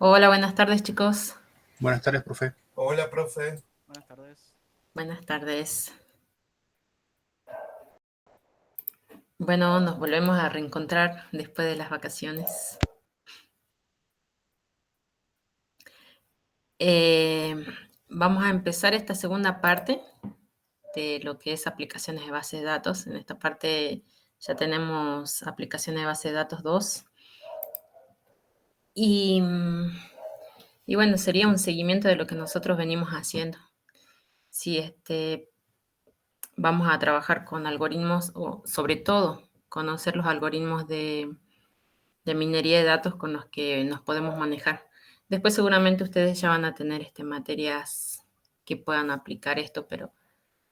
Hola, buenas tardes, chicos. Buenas tardes, profe. Hola, profe. Buenas tardes. Buenas tardes. Bueno, nos volvemos a reencontrar después de las vacaciones. Eh, Vamos a empezar esta segunda parte de lo que es aplicaciones de base de datos. En esta parte ya tenemos aplicaciones de base de datos 2. Y, y bueno, sería un seguimiento de lo que nosotros venimos haciendo. Si vamos a trabajar con algoritmos o sobre todo conocer los algoritmos de minería de datos con los que nos podemos manejar. Después seguramente ustedes ya van a tener materias que puedan aplicar esto, pero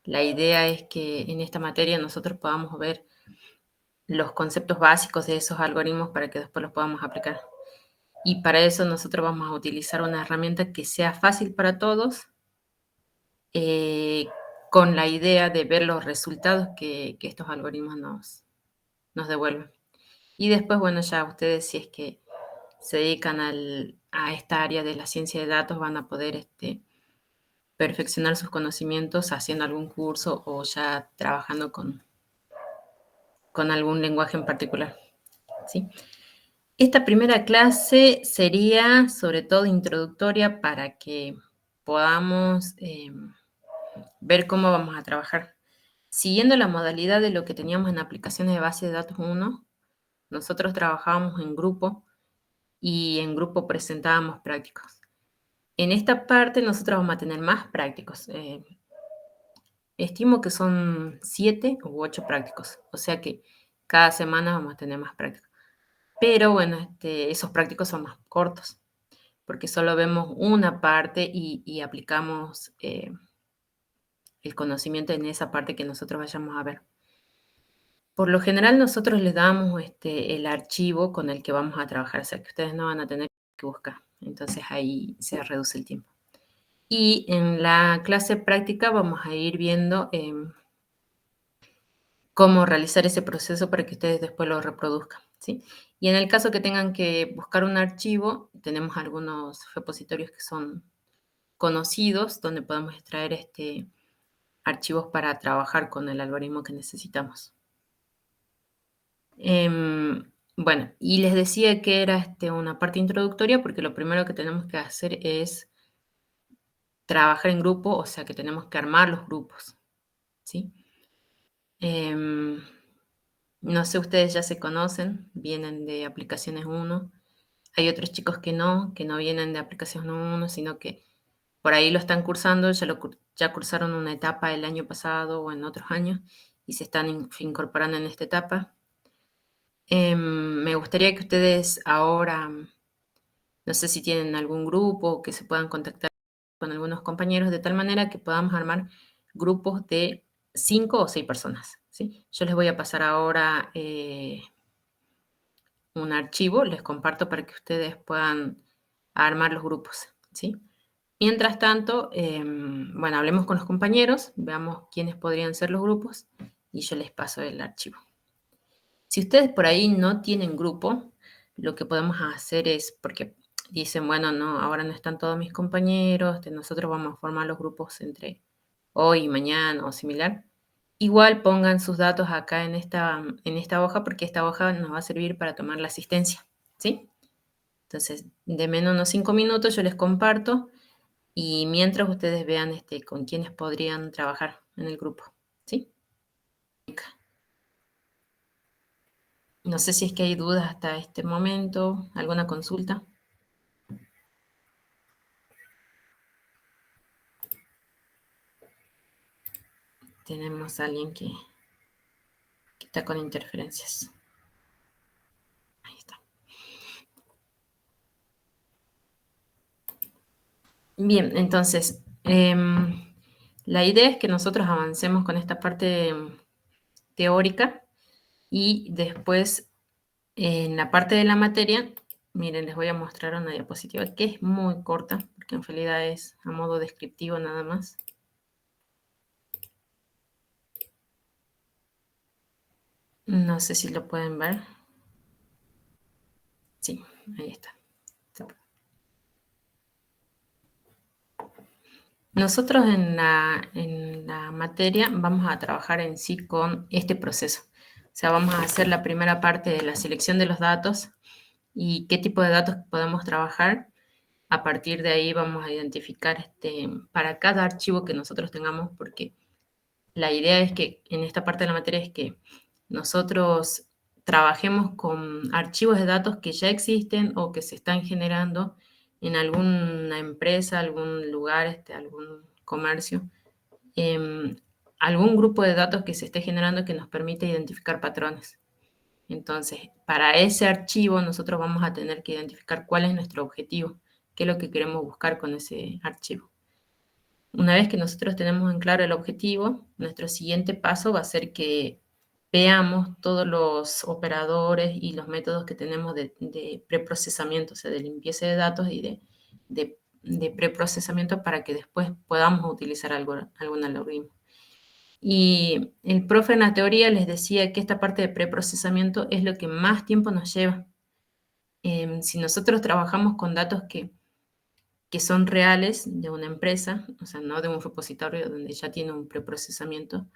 la idea es que en esta materia nosotros podamos ver los conceptos básicos de esos algoritmos para que después los podamos aplicar. Y para eso nosotros vamos a utilizar una herramienta que sea fácil para todos, eh, con la idea de ver los resultados que estos algoritmos nos devuelven. Y después, bueno, ya ustedes si es que se dedican a esta área de la ciencia de datos van a poder perfeccionar sus conocimientos haciendo algún curso o ya trabajando con algún lenguaje en particular. ¿Sí? Esta primera clase sería sobre todo introductoria para que podamos ver cómo vamos a trabajar. Siguiendo la modalidad de lo que teníamos en aplicaciones de base de datos 1, nosotros trabajábamos en grupo y en grupo presentábamos prácticos. En esta parte nosotros vamos a tener más prácticos. Estimo que son 7 u 8 prácticos, o sea que cada semana vamos a tener más prácticos. Pero bueno, esos prácticos son más cortos, porque solo vemos una parte y aplicamos el conocimiento en esa parte que nosotros vayamos a ver. Por lo general nosotros les damos el archivo con el que vamos a trabajar, o sea que ustedes no van a tener que buscar. Entonces ahí se reduce el tiempo. Y en la clase práctica vamos a ir viendo cómo realizar ese proceso para que ustedes después lo reproduzcan, ¿sí? Y en el caso que tengan que buscar un archivo, tenemos algunos repositorios que son conocidos, donde podemos extraer archivos para trabajar con el algoritmo que necesitamos. Bueno, y les decía que era una parte introductoria porque lo primero que tenemos que hacer es trabajar en grupo, o sea que tenemos que armar los grupos, ¿sí? No sé, ustedes ya se conocen, vienen de aplicaciones 1. Hay otros chicos que no vienen de aplicaciones 1, sino que por ahí lo están cursando, ya cursaron una etapa el año pasado o en otros años y se están incorporando en esta etapa. Me gustaría que ustedes ahora, no sé si tienen algún grupo que se puedan contactar con algunos compañeros de tal manera que podamos armar grupos de 5 o 6 personas, ¿sí? Yo les voy a pasar ahora un archivo, les comparto para que ustedes puedan armar los grupos, ¿sí? Mientras tanto, bueno, hablemos con los compañeros, veamos quiénes podrían ser los grupos y yo les paso el archivo. Si ustedes por ahí no tienen grupo, lo que podemos hacer es, porque dicen, bueno, no, ahora no están todos mis compañeros, nosotros vamos a formar los grupos entre hoy y mañana o similar. Igual pongan sus datos acá en esta hoja, porque esta hoja nos va a servir para tomar la asistencia, ¿sí? Entonces, denme unos 5 minutos, yo les comparto y mientras ustedes vean con quiénes podrían trabajar en el grupo, ¿sí? No sé si es que hay dudas hasta este momento, alguna consulta. Tenemos a alguien que está con interferencias. Ahí está. Bien, entonces, la idea es que nosotros avancemos con esta parte teórica y después en la parte de la materia, miren, les voy a mostrar una diapositiva que es muy corta, porque en realidad es a modo descriptivo nada más. No sé si lo pueden ver. Sí, ahí está. Nosotros en la materia vamos a trabajar en sí con este proceso. O sea, vamos a hacer la primera parte de la selección de los datos y qué tipo de datos podemos trabajar. A partir de ahí vamos a identificar para cada archivo que nosotros tengamos, porque la idea es que en esta parte de la materia es que nosotros trabajemos con archivos de datos que ya existen o que se están generando en alguna empresa, algún lugar, algún comercio, em, algún grupo de datos que se esté generando que nos permite identificar patrones. Entonces, para ese archivo nosotros vamos a tener que identificar cuál es nuestro objetivo, qué es lo que queremos buscar con ese archivo. Una vez que nosotros tenemos en claro el objetivo, nuestro siguiente paso va a ser que veamos todos los operadores y los métodos que tenemos de preprocesamiento, o sea, de limpieza de datos y de preprocesamiento para que después podamos utilizar algún algoritmo. Y el profe en la teoría les decía que esta parte de preprocesamiento es lo que más tiempo nos lleva. Si nosotros trabajamos con datos que son reales de una empresa, o sea, no de un repositorio donde ya tiene un preprocesamiento,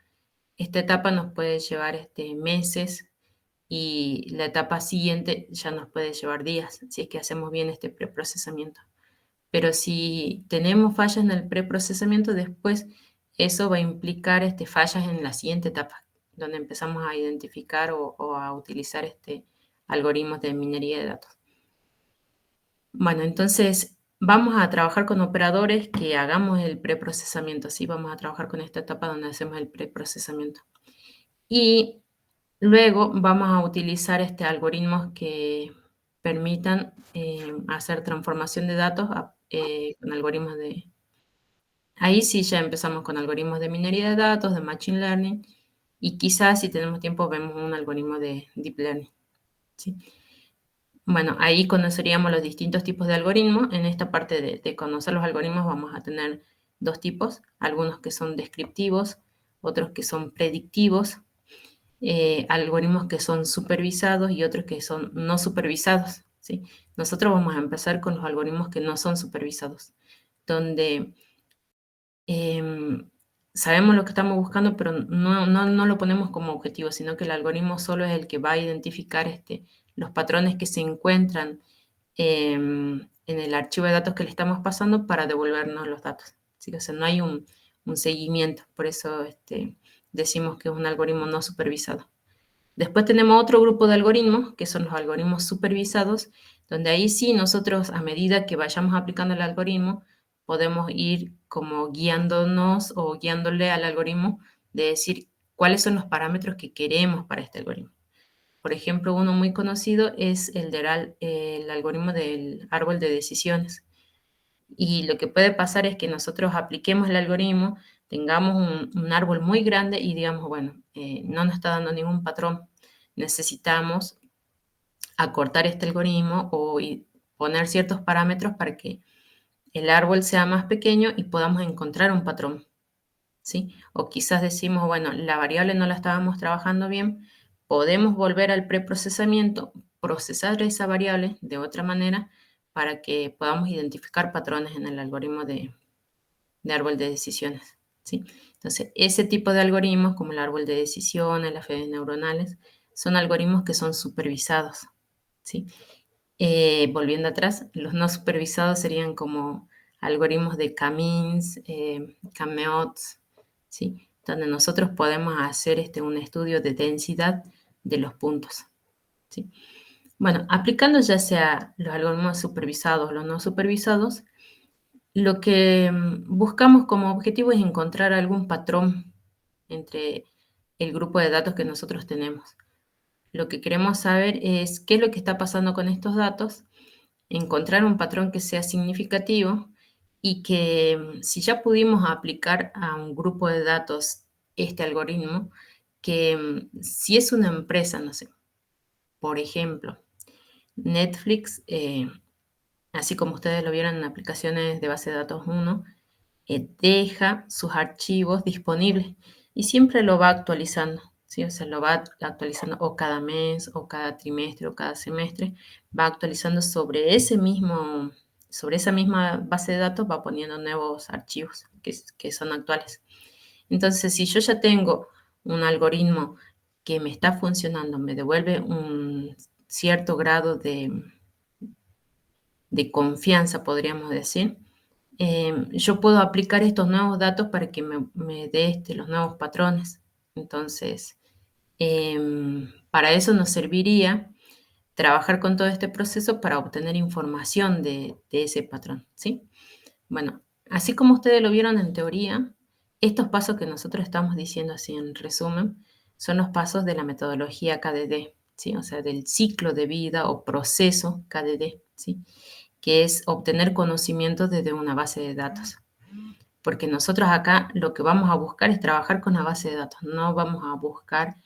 esta etapa nos puede llevar meses y la etapa siguiente ya nos puede llevar días, si es que hacemos bien este preprocesamiento. Pero si tenemos fallas en el preprocesamiento, después eso va a implicar fallas en la siguiente etapa, donde empezamos a identificar o a utilizar algoritmos de minería de datos. Bueno, entonces vamos a trabajar con operadores que hagamos el preprocesamiento, ¿sí? Vamos a trabajar con esta etapa donde hacemos el preprocesamiento. Y luego vamos a utilizar algoritmos que permitan hacer transformación de datos con algoritmos de... Ahí sí ya empezamos con algoritmos de minería de datos, de Machine Learning, y quizás si tenemos tiempo vemos un algoritmo de Deep Learning, ¿sí? Bueno, ahí conoceríamos los distintos tipos de algoritmos. En esta parte de conocer los algoritmos vamos a tener dos tipos, algunos que son descriptivos, otros que son predictivos, algoritmos que son supervisados y otros que son no supervisados, ¿sí? Nosotros vamos a empezar con los algoritmos que no son supervisados, donde sabemos lo que estamos buscando, pero no lo ponemos como objetivo, sino que el algoritmo solo es el que va a identificar los patrones que se encuentran en el archivo de datos que le estamos pasando para devolvernos los datos. ¿Sí? O sea, no hay un seguimiento, por eso decimos que es un algoritmo no supervisado. Después tenemos otro grupo de algoritmos, que son los algoritmos supervisados, donde ahí sí nosotros, a medida que vayamos aplicando el algoritmo, podemos ir como guiándonos o guiándole al algoritmo de decir cuáles son los parámetros que queremos para este algoritmo. Por ejemplo, uno muy conocido es el algoritmo del árbol de decisiones. Y lo que puede pasar es que nosotros apliquemos el algoritmo, tengamos un árbol muy grande y digamos, bueno, no nos está dando ningún patrón. Necesitamos acortar este algoritmo o poner ciertos parámetros para que el árbol sea más pequeño y podamos encontrar un patrón, ¿sí? O quizás decimos, bueno, la variable no la estábamos trabajando bien, podemos volver al preprocesamiento, procesar esa variable de otra manera para que podamos identificar patrones en el algoritmo de árbol de decisiones, ¿sí? Entonces, ese tipo de algoritmos, como el árbol de decisiones, las redes neuronales, son algoritmos que son supervisados, ¿sí? Volviendo atrás, los no supervisados serían como algoritmos de K-means, K-meots, ¿sí? Donde nosotros podemos hacer un estudio de densidad de los puntos, ¿sí? Bueno, aplicando ya sea los algoritmos supervisados o los no supervisados, lo que buscamos como objetivo es encontrar algún patrón entre el grupo de datos que nosotros tenemos. Lo que queremos saber es qué es lo que está pasando con estos datos, encontrar un patrón que sea significativo y que si ya pudimos aplicar a un grupo de datos este algoritmo, que si es una empresa, no sé, por ejemplo, Netflix, así como ustedes lo vieron en aplicaciones de base de datos 1, deja sus archivos disponibles y siempre lo va actualizando, ¿sí? O sea, lo va actualizando o cada mes o cada trimestre o cada semestre, va actualizando sobre ese mismo sobre esa misma base de datos va poniendo nuevos archivos que son actuales. Entonces, si yo ya tengo un algoritmo que me está funcionando, me devuelve un cierto grado de confianza, podríamos decir, yo puedo aplicar estos nuevos datos para que me dé los nuevos patrones. Entonces, para eso nos serviría trabajar con todo este proceso para obtener información de ese patrón, ¿sí? Bueno, así como ustedes lo vieron en teoría, estos pasos que nosotros estamos diciendo así en resumen son los pasos de la metodología KDD, ¿sí? O sea, del ciclo de vida o proceso KDD, ¿sí? Que es obtener conocimiento desde una base de datos. Porque nosotros acá lo que vamos a buscar es trabajar con la base de datos, no vamos a buscar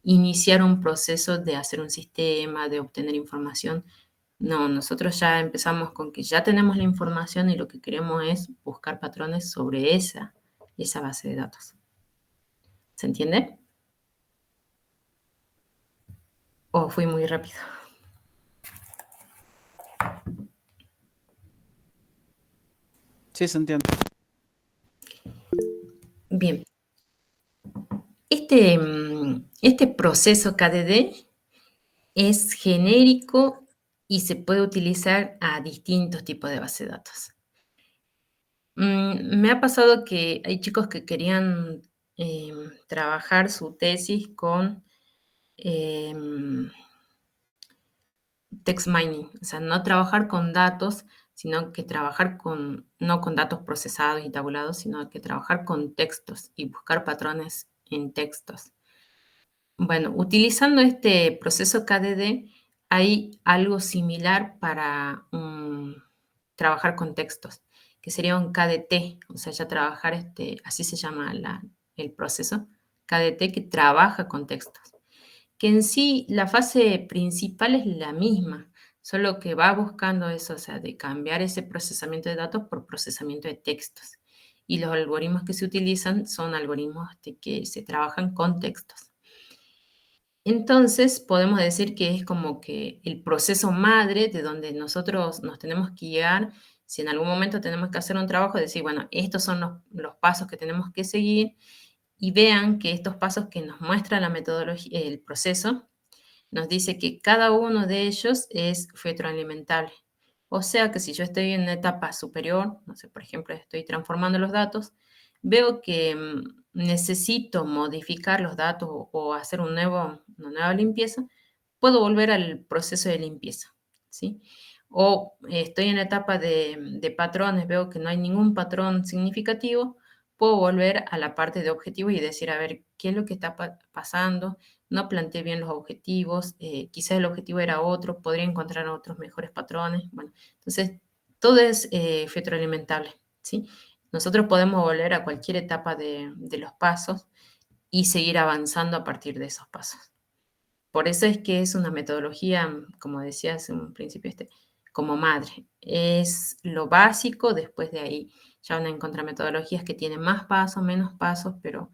iniciar un proceso de hacer un sistema, de obtener información. No, nosotros ya empezamos con que ya tenemos la información y lo que queremos es buscar patrones sobre esa base de datos. ¿Se entiende? ¿O fui muy rápido? Sí, se entiende. Bien. Este proceso KDD es genérico y se puede utilizar a distintos tipos de base de datos. Me ha pasado que hay chicos que querían trabajar su tesis con em, text mining, o sea, no trabajar con datos, sino que trabajar no con datos procesados y tabulados, sino que trabajar con textos y buscar patrones en textos. Bueno, utilizando este proceso KDD, hay algo similar para trabajar con textos, que sería un KDT, o sea, ya trabajar, así se llama el proceso, KDT que trabaja con textos. Que en sí la fase principal es la misma, solo que va buscando eso, o sea, de cambiar ese procesamiento de datos por procesamiento de textos. Y los algoritmos que se utilizan son algoritmos que se trabajan con textos. Entonces, podemos decir que es como que el proceso madre de donde nosotros nos tenemos que guiar. Si en algún momento tenemos que hacer un trabajo, decir, bueno, estos son los pasos que tenemos que seguir y vean que estos pasos que nos muestra la metodología, el proceso, nos dice que cada uno de ellos es retroalimentable. O sea que si yo estoy en una etapa superior, no sé, por ejemplo, estoy transformando los datos, veo que necesito modificar los datos o hacer una nueva limpieza, puedo volver al proceso de limpieza, ¿sí? O estoy en la etapa de patrones, veo que no hay ningún patrón significativo, puedo volver a la parte de objetivos y decir, a ver, ¿qué es lo que está pasando? No planteé bien los objetivos, quizás el objetivo era otro, podría encontrar otros mejores patrones. Bueno, entonces todo es retroalimentable, ¿sí? Nosotros podemos volver a cualquier etapa de los pasos y seguir avanzando a partir de esos pasos. Por eso es que es una metodología, como decía hace un principio, como madre. Es lo básico, después de ahí ya van a encontrar metodologías que tienen más pasos, menos pasos, pero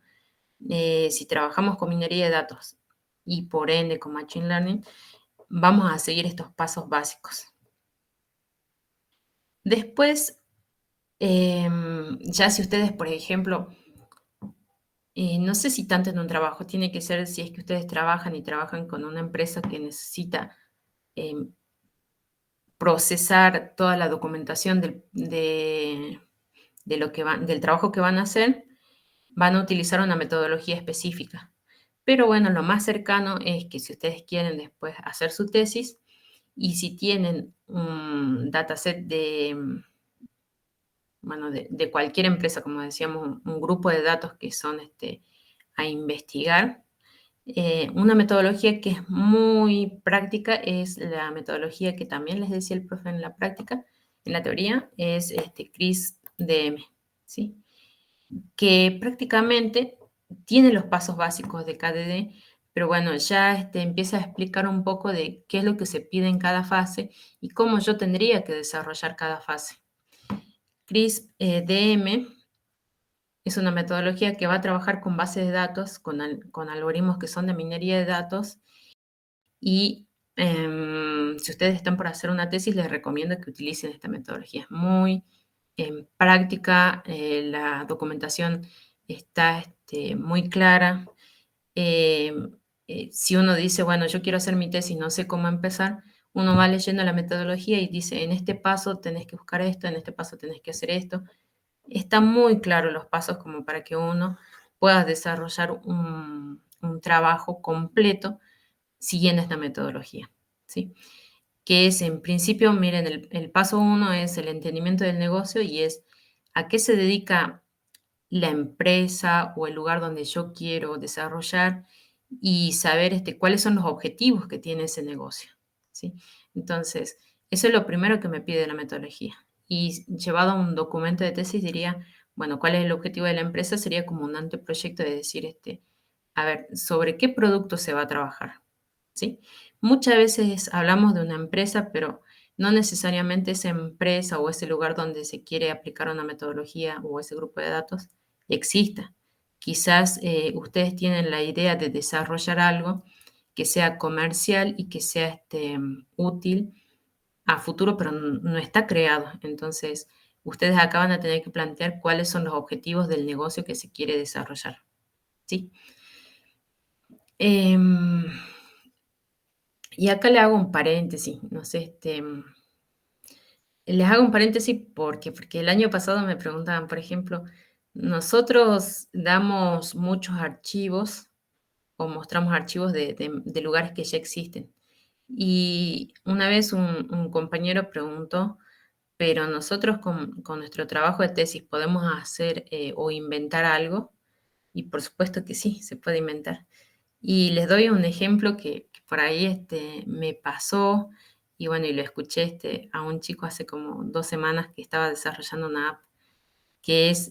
si trabajamos con minería de datos y por ende con Machine Learning, vamos a seguir estos pasos básicos. Después, ya si ustedes, por ejemplo, no sé si tanto en un trabajo, tiene que ser si es que ustedes trabajan y trabajan con una empresa que necesita procesar toda la documentación de lo que del trabajo que van a hacer, van a utilizar una metodología específica. Pero bueno, lo más cercano es que si ustedes quieren después hacer su tesis y si tienen un dataset bueno, de cualquier empresa, como decíamos, un grupo de datos que son a investigar, una metodología que es muy práctica es la metodología que también les decía el profe en la práctica, en la teoría, es CRISP-DM, ¿sí? Que prácticamente tiene los pasos básicos de KDD, pero bueno, ya empieza a explicar un poco de qué es lo que se pide en cada fase y cómo yo tendría que desarrollar cada fase. CRISP-DM es una metodología que va a trabajar con bases de datos, con algoritmos que son de minería de datos y Si ustedes están por hacer una tesis, les recomiendo que utilicen esta metodología. Es muy práctica, la documentación está muy clara. Si uno dice, bueno, yo quiero hacer mi tesis, no sé cómo empezar, uno va leyendo la metodología y dice, en este paso tenés que buscar esto, en este paso tenés que hacer esto. Están muy claros los pasos como para que uno pueda desarrollar un trabajo completo siguiendo esta metodología, ¿sí? Que es, en principio, miren, el paso 1 es el entendimiento del negocio y es a qué se dedica la empresa o el lugar donde yo quiero desarrollar y saber cuáles son los objetivos que tiene ese negocio, ¿sí? Entonces, eso es lo primero que me pide la metodología. Y llevado a un documento de tesis diría, bueno, ¿cuál es el objetivo de la empresa? Sería como un anteproyecto de decir, a ver, ¿sobre qué producto se va a trabajar? ¿Sí? Muchas veces hablamos de una empresa, pero no necesariamente esa empresa o ese lugar donde se quiere aplicar una metodología o ese grupo de datos exista. Quizás ustedes tienen la idea de desarrollar algo que sea comercial y que sea útil a futuro, pero no está creado. Entonces, ustedes acaban de tener que plantear cuáles son los objetivos del negocio que se quiere desarrollar. ¿Sí? Em, y acá le hago un paréntesis, no sé, les hago un paréntesis porque el año pasado me preguntaban, por ejemplo, nosotros damos muchos archivos o mostramos archivos de lugares que ya existen. Y una vez un compañero preguntó, pero nosotros con nuestro trabajo de tesis podemos hacer o inventar algo. Y por supuesto que sí, se puede inventar. Y les doy un ejemplo que por ahí me pasó, y bueno, y lo escuché a un chico hace como 2 semanas que estaba desarrollando una app, que es,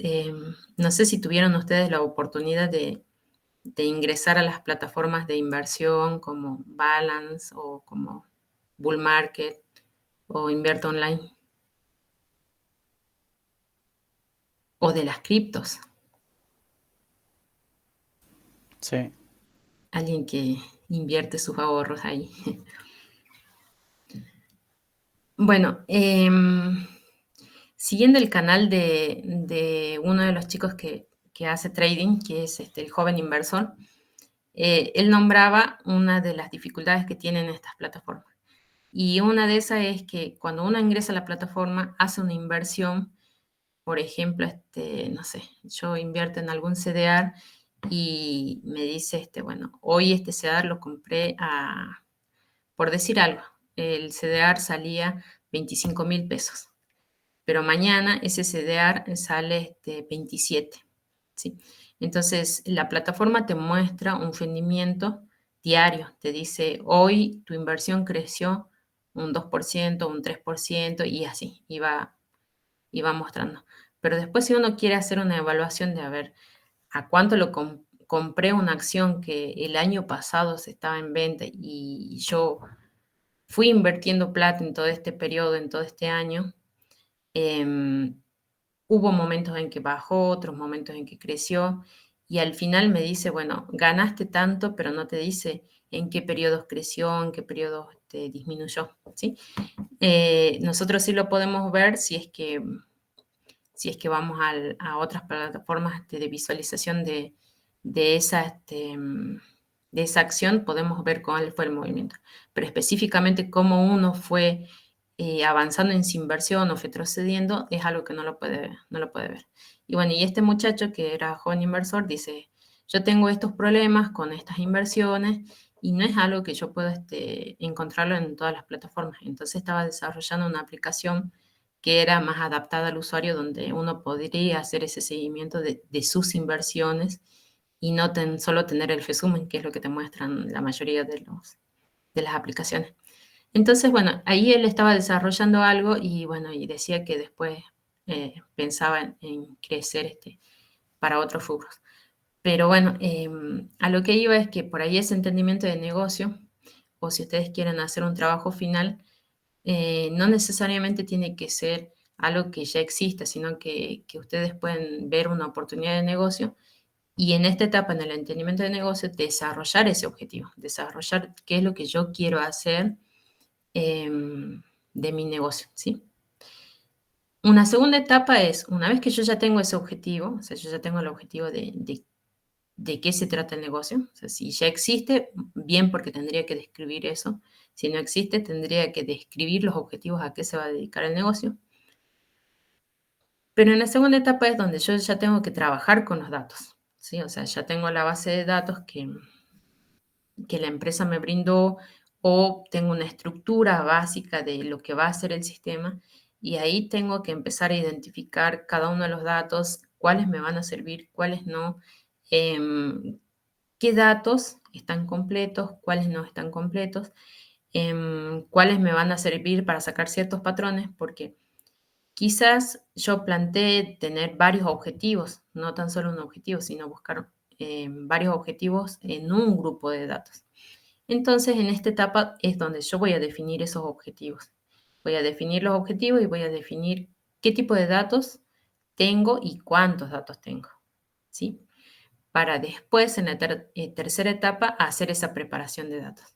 no sé si tuvieron ustedes la oportunidad de ingresar a las plataformas de inversión como Balance o como Bull Market o Invierto Online, o de las criptos, Sí, alguien que invierte sus ahorros ahí. Bueno, siguiendo el canal de uno de los chicos que hace trading, que es el joven inversor, él nombraba una de las dificultades que tienen estas plataformas. Y una de esas es que cuando uno ingresa a la plataforma, hace una inversión, por ejemplo, no sé, yo invierto en algún CDR y me dice, bueno, hoy este CDR lo compré por decir algo, el CDR salía 25.000 pesos, pero mañana ese CDR sale 27, ¿sí? Entonces, la plataforma te muestra un rendimiento diario, te dice, hoy tu inversión creció un 2%, un 3%, y así, y va mostrando. Pero después, si uno quiere hacer una evaluación de, a ver, ¿a cuánto lo compré una acción que el año pasado se estaba en venta y yo fui invirtiendo plata en todo este periodo, en todo este año? Em, Hubo momentos en que bajó, otros momentos en que creció, y al final me dice, bueno, ganaste tanto, pero no te dice en qué periodos creció, en qué periodos disminuyó, ¿sí? Nosotros sí lo podemos ver si es que vamos a otras plataformas de visualización de esa, de esa acción, podemos ver cuál fue el movimiento. Pero específicamente cómo uno fue avanzando en su inversión o retrocediendo, es algo que no lo puede ver. Y bueno, y este muchacho que era joven inversor dice, yo tengo estos problemas con estas inversiones y no es algo que yo pueda encontrarlo en todas las plataformas. Entonces estaba desarrollando una aplicación que era más adaptada al usuario, donde uno podría hacer ese seguimiento de sus inversiones y no solo tener el resumen, que es lo que te muestran la mayoría de las aplicaciones. Entonces, bueno, ahí él estaba desarrollando algo y bueno, y decía que después pensaba en crecer para otros rubros. Pero bueno, a lo que iba es que por ahí ese entendimiento de negocio, o si ustedes quieren hacer un trabajo final, no necesariamente tiene que ser algo que ya exista, sino que ustedes pueden ver una oportunidad de negocio y en esta etapa, en el entendimiento de negocio, desarrollar ese objetivo, desarrollar qué es lo que yo quiero hacer de mi negocio, ¿sí? Una segunda etapa es, una vez que yo ya tengo ese objetivo, o sea, yo ya tengo el objetivo de qué se trata el negocio. O sea, si ya existe, bien, porque tendría que describir eso. Si no existe, tendría que describir los objetivos a qué se va a dedicar el negocio. Pero en la segunda etapa es donde yo ya tengo que trabajar con los datos, ¿sí? O sea, ya tengo la base de datos que la empresa me brindó o tengo una estructura básica de lo que va a ser el sistema y ahí tengo que empezar a identificar cada uno de los datos, cuáles me van a servir, cuáles no, em, qué datos están completos, cuáles no están completos, cuáles me van a servir para sacar ciertos patrones, porque quizás yo planteé tener varios objetivos, no tan solo un objetivo, sino buscar varios objetivos en un grupo de datos. Entonces, en esta etapa es donde yo voy a definir esos objetivos. Voy a definir los objetivos y voy a definir qué tipo de datos tengo y cuántos datos tengo, ¿sí? Para después, en la tercera etapa, hacer esa preparación de datos.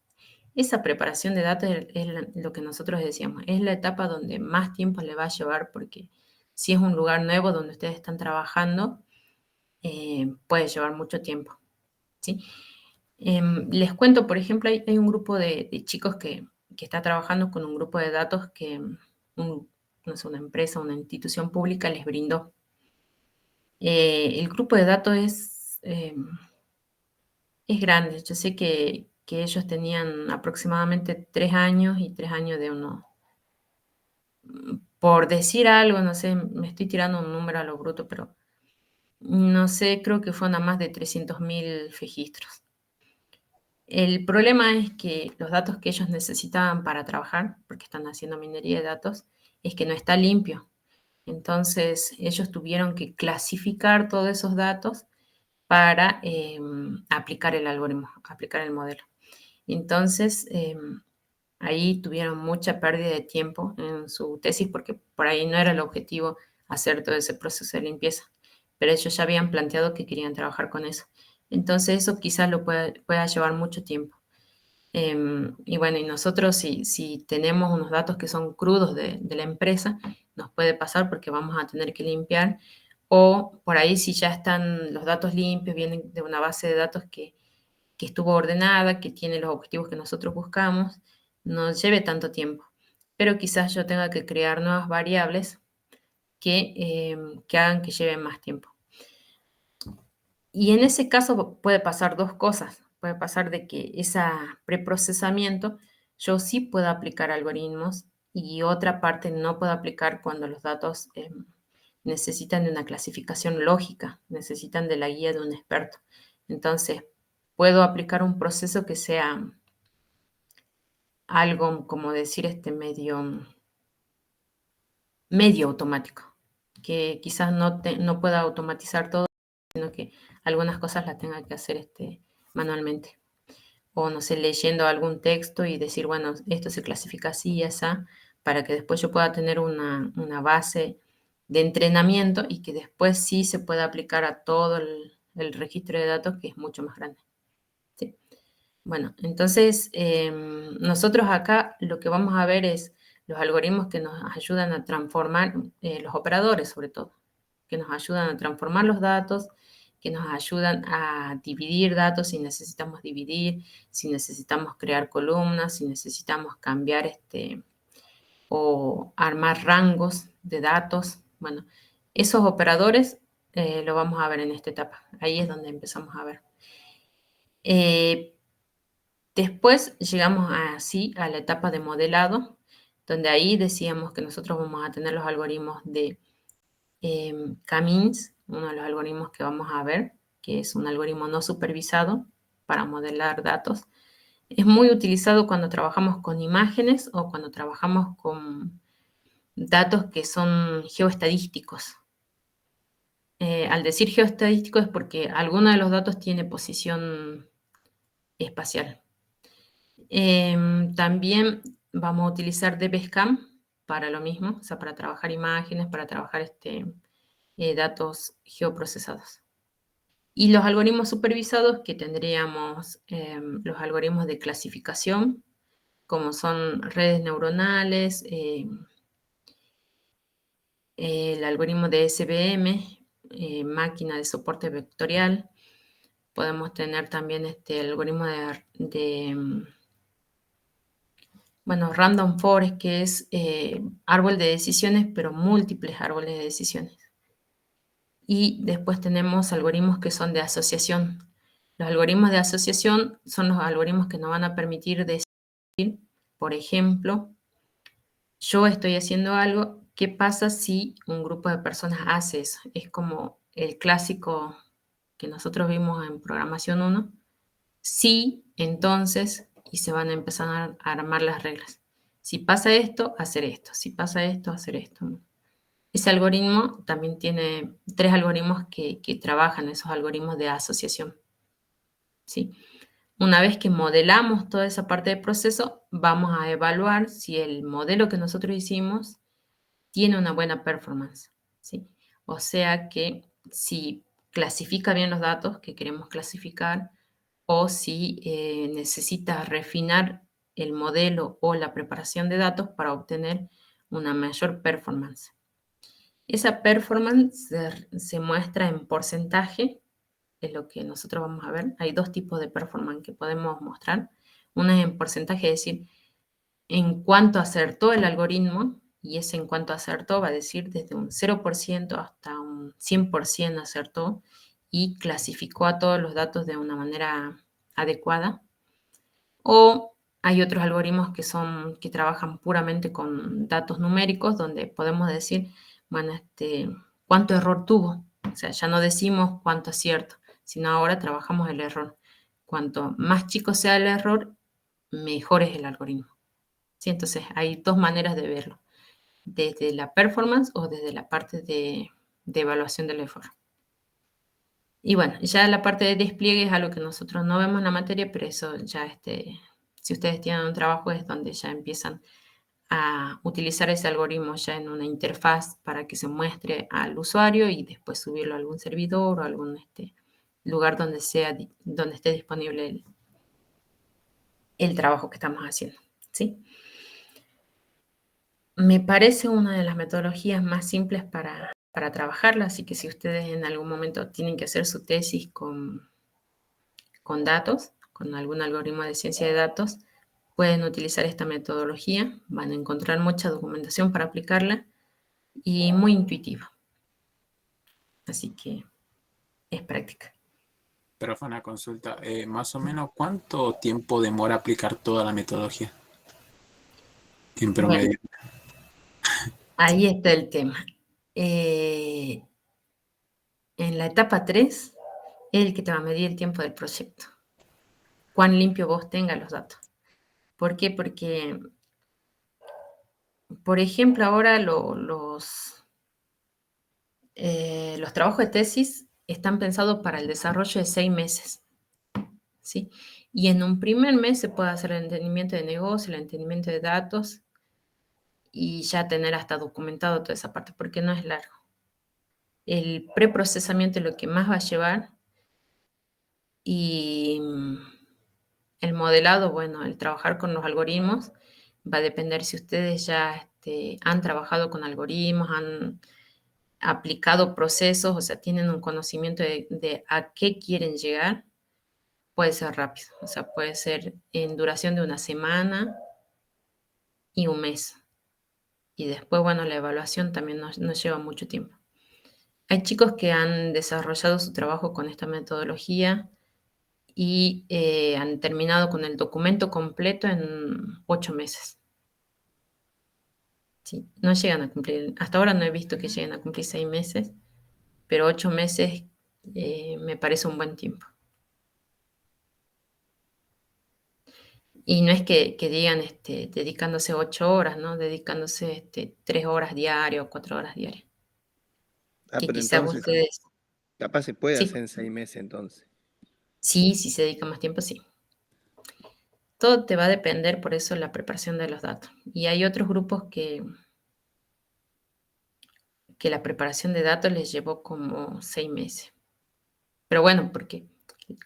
Esa preparación de datos es lo que nosotros decíamos, es la etapa donde más tiempo le va a llevar porque si es un lugar nuevo donde ustedes están trabajando, puede llevar mucho tiempo, ¿sí? Les cuento, por ejemplo, hay un grupo de chicos que está trabajando con un grupo de datos que no sé, una empresa, una institución pública les brindó. El grupo de datos es grande. Yo sé que ellos tenían aproximadamente 3 años y 3 años de uno. Por decir algo, no sé, me estoy tirando un número a lo bruto, pero no sé, creo que fueron a más de 300.000 registros. El problema es que los datos que ellos necesitaban para trabajar, porque están haciendo minería de datos, es que no está limpio. Entonces, ellos tuvieron que clasificar todos esos datos para aplicar el algoritmo, aplicar el modelo. Entonces, ahí tuvieron mucha pérdida de tiempo en su tesis porque por ahí no era el objetivo hacer todo ese proceso de limpieza, pero ellos ya habían planteado que querían trabajar con eso. Entonces, eso quizás lo pueda llevar mucho tiempo. Y bueno, y nosotros si tenemos unos datos que son crudos de la empresa, nos puede pasar porque vamos a tener que limpiar, o por ahí si ya están los datos limpios, vienen de una base de datos que estuvo ordenada, que tiene los objetivos que nosotros buscamos, no lleve tanto tiempo. Pero quizás yo tenga que crear nuevas variables que hagan que lleven más tiempo. Y en ese caso puede pasar dos cosas. Puede pasar de que ese preprocesamiento yo sí pueda aplicar algoritmos y otra parte no puedo aplicar cuando los datos necesitan de una clasificación lógica, necesitan de la guía de un experto. Entonces, puedo aplicar un proceso que sea algo, como decir, medio automático, que quizás no pueda automatizar todo, sino que algunas cosas las tenga que hacer manualmente. O no sé, leyendo algún texto y decir, bueno, esto se clasifica así y así, para que después yo pueda tener una base de entrenamiento y que después sí se pueda aplicar a todo el registro de datos, que es mucho más grande. ¿Sí? Bueno, entonces nosotros acá lo que vamos a ver es los algoritmos que nos ayudan a transformar, los operadores sobre todo, que nos ayudan a transformar los datos, que nos ayudan a dividir datos si necesitamos dividir, si necesitamos crear columnas, si necesitamos cambiar o armar rangos de datos. Bueno, esos operadores lo vamos a ver en esta etapa. Ahí es donde empezamos a ver. Después llegamos así a la etapa de modelado, donde ahí decíamos que nosotros vamos a tener los algoritmos de K-means, uno de los algoritmos que vamos a ver, que es un algoritmo no supervisado para modelar datos. Es muy utilizado cuando trabajamos con imágenes o cuando trabajamos con datos que son geoestadísticos. Al decir geoestadístico es porque alguno de los datos tiene posición espacial. También vamos a utilizar DBSCAM para lo mismo, o sea, para trabajar imágenes, para trabajar datos geoprocesados. Y los algoritmos supervisados, que tendríamos los algoritmos de clasificación, como son redes neuronales, el algoritmo de SVM, máquina de soporte vectorial. Podemos tener también este algoritmo bueno, Random Forest, que es árbol de decisiones, pero múltiples árboles de decisiones. Y después tenemos algoritmos que son de asociación. Los algoritmos de asociación son los algoritmos que nos van a permitir decir, por ejemplo, yo estoy haciendo algo, ¿qué pasa si un grupo de personas hace eso? Es como el clásico que nosotros vimos en programación 1. Sí, entonces, y se van a empezar a armar las reglas. Si pasa esto, hacer esto. Si pasa esto, hacer esto. Ese algoritmo también tiene 3 algoritmos que trabajan, esos algoritmos de asociación. ¿Sí? Una vez que modelamos toda esa parte del proceso, vamos a evaluar si el modelo que nosotros hicimos tiene una buena performance. ¿Sí? O sea que si clasifica bien los datos que queremos clasificar, o si necesita refinar el modelo o la preparación de datos para obtener una mayor performance. Esa performance se muestra en porcentaje, es lo que nosotros vamos a ver. Hay 2 tipos de performance que podemos mostrar. Una es en porcentaje, es decir, en cuánto acertó el algoritmo, y ese en cuánto acertó va a decir desde un 0% hasta un 100% acertó y clasificó a todos los datos de una manera adecuada. O hay otros algoritmos que trabajan puramente con datos numéricos, donde podemos decir, bueno, cuánto error tuvo. O sea, ya no decimos cuánto acierto, sino ahora trabajamos el error. Cuanto más chico sea el error, mejor es el algoritmo. ¿Sí? Entonces, hay 2 maneras de verlo, desde la performance o desde la parte de evaluación del error. Y bueno, ya la parte de despliegue es algo que nosotros no vemos en la materia, pero eso ya, si ustedes tienen un trabajo, es donde ya empiezan a utilizar ese algoritmo ya en una interfaz para que se muestre al usuario y después subirlo a algún servidor o a algún lugar donde esté disponible el trabajo que estamos haciendo, ¿sí? Me parece una de las metodologías más simples para trabajarla, así que si ustedes en algún momento tienen que hacer su tesis con datos, con algún algoritmo de ciencia de datos, pueden utilizar esta metodología, van a encontrar mucha documentación para aplicarla y muy intuitiva. Así que es práctica. Pero fue una consulta. Más o menos, ¿cuánto tiempo demora aplicar toda la metodología? En Bueno, promedio. ahí está el tema. En la etapa 3 es el que te va a medir el tiempo del proyecto. Cuán limpio vos tengas los datos. ¿Por qué? Porque, por ejemplo, ahora los trabajos de tesis están pensados para el desarrollo de 6 meses, ¿sí? Y en un primer mes se puede hacer el entendimiento de negocio, el entendimiento de datos y ya tener hasta documentado toda esa parte, porque no es largo. El preprocesamiento es lo que más va a llevar y el modelado, bueno, el trabajar con los algoritmos va a depender si ustedes ya han trabajado con algoritmos, han aplicado procesos, o sea, tienen un conocimiento de a qué quieren llegar, puede ser rápido, o sea, puede ser en duración de una semana y un mes. Y después, bueno, la evaluación también nos lleva mucho tiempo. Hay chicos que han desarrollado su trabajo con esta metodología y han terminado con el documento completo en 8 meses. Sí, no llegan a cumplir, hasta ahora no he visto que lleguen a cumplir 6 meses, pero 8 meses me parece un buen tiempo. Y no es que digan dedicándose 8 horas, ¿no? Dedicándose 3 horas diarias o 4 horas diarias. Que Pero quizás entonces, ustedes, capaz se puede sí, hacer en 6 meses entonces. sí, si se dedica más tiempo, sí. Todo te va a depender, por eso, la preparación de los datos. Y hay otros grupos que la preparación de datos les llevó como 6 meses. Pero bueno, porque,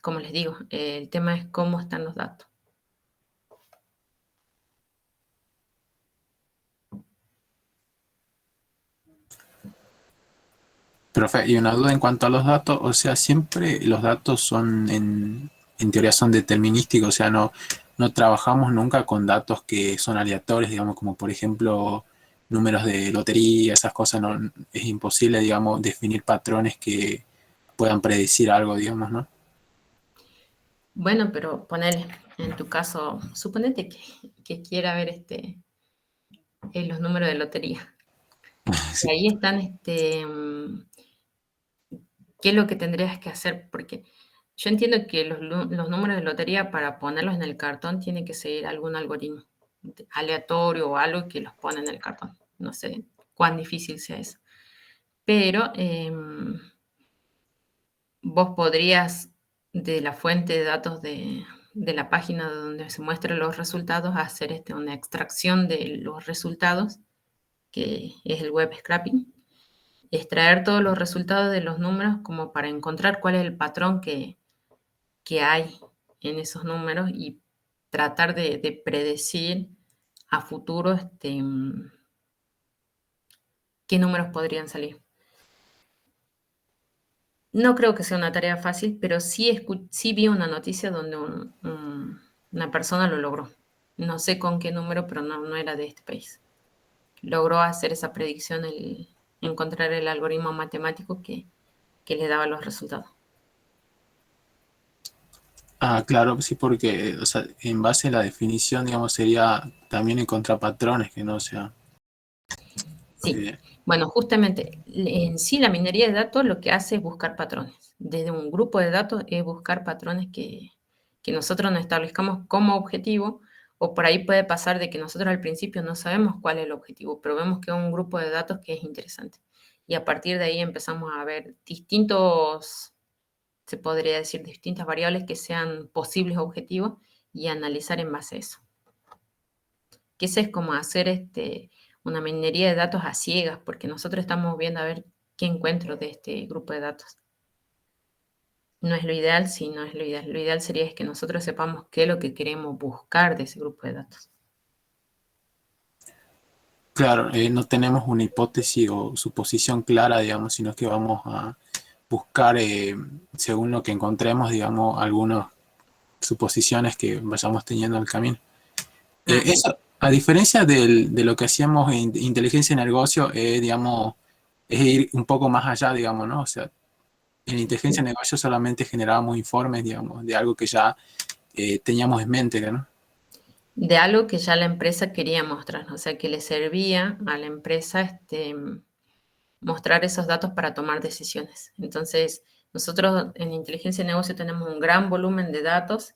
como les digo, el tema es cómo están los datos. Profe, y una duda en cuanto a los datos, o sea, siempre los datos son en teoría son determinísticos, o sea, no trabajamos nunca con datos que son aleatorios, digamos, como por ejemplo números de lotería, esas cosas, no, es imposible, digamos, definir patrones que puedan predecir algo, digamos, ¿no? Bueno, pero ponele, en tu caso, suponete que quiera ver los números de lotería. Sí, Y ahí están, ¿qué es lo que tendrías que hacer? Porque yo entiendo que los números de lotería para ponerlos en el cartón tiene que seguir algún algoritmo aleatorio o algo que los pone en el cartón. No sé cuán difícil sea eso. Pero vos podrías, de la fuente de datos de la página donde se muestran los resultados, hacer una extracción de los resultados, que es el web scraping, extraer todos los resultados de los números como para encontrar cuál es el patrón que hay en esos números y tratar de predecir a futuro qué números podrían salir. No creo que sea una tarea fácil, pero sí vi una noticia donde una persona lo logró. No sé con qué número, pero no era de este país. Logró hacer esa predicción, encontrar el algoritmo matemático que le daba los resultados. ah, claro, sí, porque, o sea, en base a la definición, digamos, sería también encontrar patrones que no sean. Sí, bueno, justamente en sí la minería de datos lo que hace es buscar patrones. Desde un grupo de datos es buscar patrones que nosotros nos establezcamos como objetivo, o por ahí puede pasar de que nosotros al principio no sabemos cuál es el objetivo, pero vemos que es un grupo de datos que es interesante. Y a partir de ahí empezamos a ver se podría decir, distintas variables que sean posibles objetivos y analizar en base a eso. Que ese es como hacer una minería de datos a ciegas, porque nosotros estamos viendo a ver qué encuentro de este grupo de datos. No es lo ideal, sí, no es lo ideal. Lo ideal sería es que nosotros sepamos qué es lo que queremos buscar de ese grupo de datos. Claro, no tenemos una hipótesis o suposición clara, digamos, sino que vamos a buscar, según lo que encontremos, digamos, algunas suposiciones que vayamos teniendo en el camino. Ah, sí. Eso, a diferencia de lo que hacíamos en inteligencia de negocio, digamos, es ir un poco más allá, digamos, ¿no? O sea, en inteligencia de negocio solamente generábamos informes, digamos, de algo que ya teníamos en mente, ¿no? De algo que ya la empresa quería mostrar, o sea, que le servía a la empresa mostrar esos datos para tomar decisiones. Entonces, nosotros en inteligencia de negocio tenemos un gran volumen de datos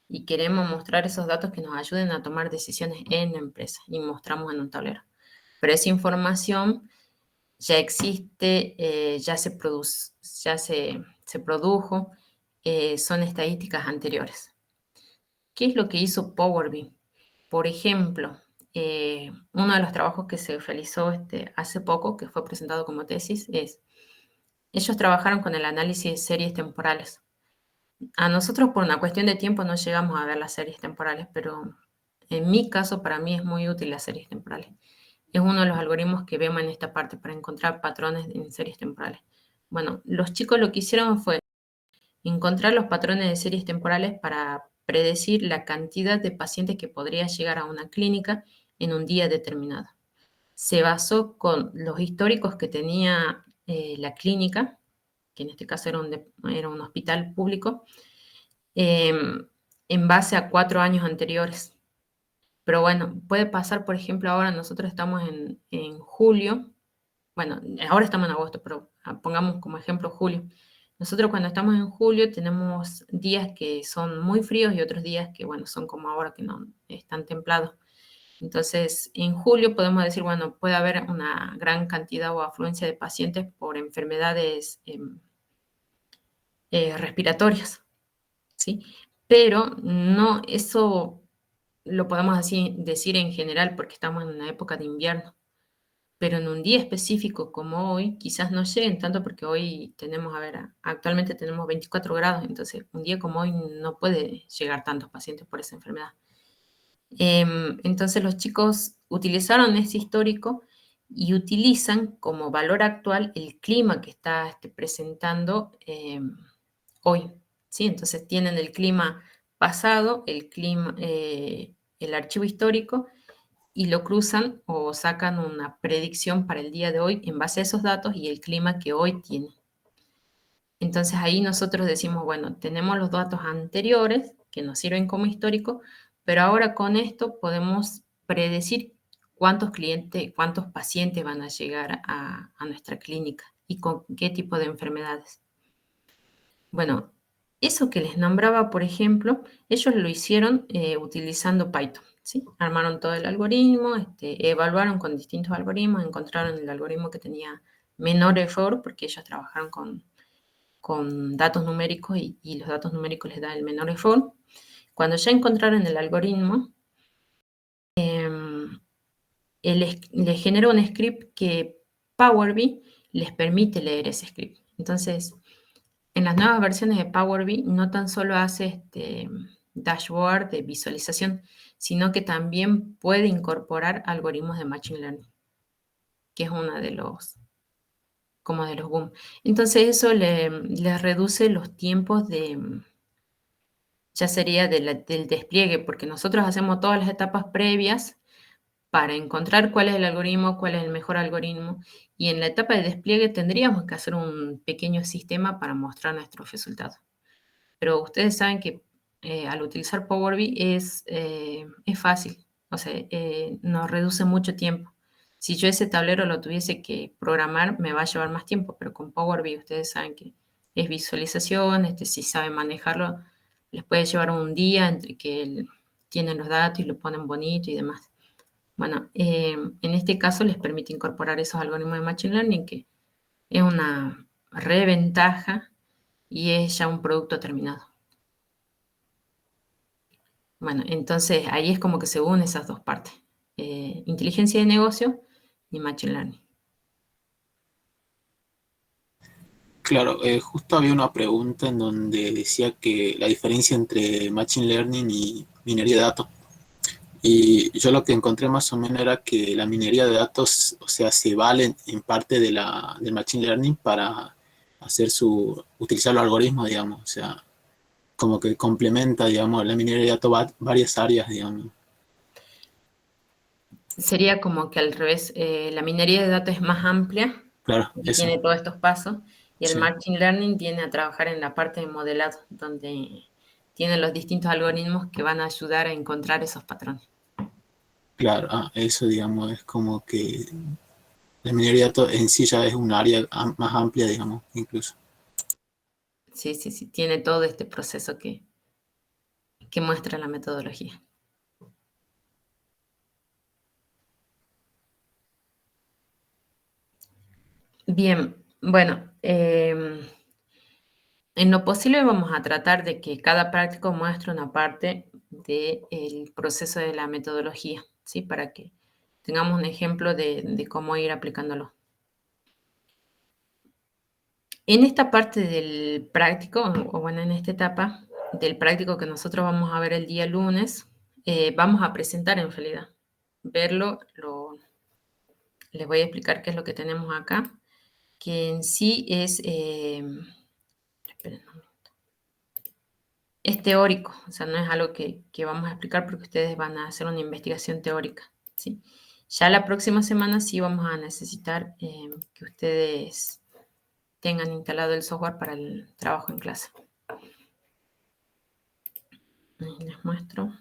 y queremos mostrar esos datos que nos ayuden a tomar decisiones en la empresa y mostramos en un tablero. Pero esa información ya existe, ya se produjo, son estadísticas anteriores. ¿Qué es lo que hizo Power BI? Por ejemplo, uno de los trabajos que se realizó hace poco, que fue presentado como tesis, ellos trabajaron con el análisis de series temporales. A nosotros por una cuestión de tiempo no llegamos a ver las series temporales, pero en mi caso para mí es muy útil las series temporales. Es uno de los algoritmos que vemos en esta parte para encontrar patrones en series temporales. Bueno, los chicos lo que hicieron fue encontrar los patrones de series temporales para predecir la cantidad de pacientes que podría llegar a una clínica en un día determinado. Se basó con los históricos que tenía la clínica, que en este caso era un hospital público, en base a 4 años anteriores. Pero bueno, puede pasar, por ejemplo, ahora nosotros estamos en julio, bueno, ahora estamos en agosto, pero pongamos como ejemplo julio. Nosotros cuando estamos en julio tenemos días que son muy fríos y otros días que, bueno, son como ahora que no están templados. Entonces, en julio podemos decir, bueno, puede haber una gran cantidad o afluencia de pacientes por enfermedades respiratorias, ¿sí? Pero no, eso lo podemos así decir en general porque estamos en una época de invierno. Pero en un día específico como hoy, quizás no lleguen tanto porque hoy tenemos, a ver, actualmente tenemos 24 grados, entonces un día como hoy no puede llegar tantos pacientes por esa enfermedad. Entonces los chicos utilizaron ese histórico y utilizan como valor actual el clima que está presentando hoy, ¿sí? Entonces tienen el clima pasado, el archivo histórico, y lo cruzan o sacan una predicción para el día de hoy en base a esos datos y el clima que hoy tiene. Entonces ahí nosotros decimos, bueno, tenemos los datos anteriores que nos sirven como histórico, pero ahora con esto podemos predecir cuántos clientes, cuántos pacientes van a llegar a nuestra clínica y con qué tipo de enfermedades. Bueno, eso que les nombraba, por ejemplo, ellos lo hicieron utilizando Python, ¿sí? Armaron todo el algoritmo, evaluaron con distintos algoritmos, encontraron el algoritmo que tenía menor error, porque ellos trabajaron con datos numéricos y los datos numéricos les dan el menor error. Cuando ya encontraron el algoritmo, les generó un script que Power BI les permite leer ese script. Entonces, en las nuevas versiones de Power BI no tan solo hace dashboard de visualización, sino que también puede incorporar algoritmos de Machine Learning, que es uno de los boom. Entonces eso le reduce los tiempos ya sería del despliegue, porque nosotros hacemos todas las etapas previas para encontrar cuál es el algoritmo, cuál es el mejor algoritmo, y en la etapa de despliegue tendríamos que hacer un pequeño sistema para mostrar nuestros resultados. Pero ustedes saben que al utilizar Power BI es fácil, o sea, nos reduce mucho tiempo. Si yo ese tablero lo tuviese que programar, me va a llevar más tiempo, pero con Power BI ustedes saben que es visualización, si saben manejarlo, les puede llevar un día entre que tienen los datos y lo ponen bonito y demás. Bueno, en este caso les permite incorporar esos algoritmos de Machine Learning, que es una reventaja y es ya un producto terminado. Bueno, entonces ahí es como que se unen esas dos partes, inteligencia de negocio y Machine Learning. Claro, justo había una pregunta en donde decía que la diferencia entre Machine Learning y minería de datos. Y yo lo que encontré más o menos era que la minería de datos, o sea, se vale en parte del Machine Learning para utilizar los algoritmos, digamos. O sea, como que complementa, digamos, la minería de datos varias áreas, digamos. Sería como que al revés, la minería de datos es más amplia Claro, y eso. tiene todos estos pasos, y el Sí, Machine Learning viene a trabajar en la parte de modelado, donde tiene los distintos algoritmos que van a ayudar a encontrar esos patrones. claro. Eso, digamos, es como que la minería de datos en sí ya es un área más amplia, digamos, incluso. Sí, sí, sí, tiene todo este proceso que muestra la metodología. Bien, bueno, en lo posible vamos a tratar de que cada práctico muestre una parte del proceso de la metodología, ¿sí? Para que tengamos un ejemplo de cómo ir aplicándolo. En esta parte del práctico, o bueno, en esta etapa del práctico que nosotros vamos a ver el día lunes, vamos a presentar en realidad. Verlo, les voy a explicar qué es lo que tenemos acá, que en sí esperen un momento. Es teórico, o sea, no es algo que vamos a explicar porque ustedes van a hacer una investigación teórica, ¿sí? Ya la próxima semana sí vamos a necesitar que ustedes tengan instalado el software para el trabajo en clase. Ahí les muestro.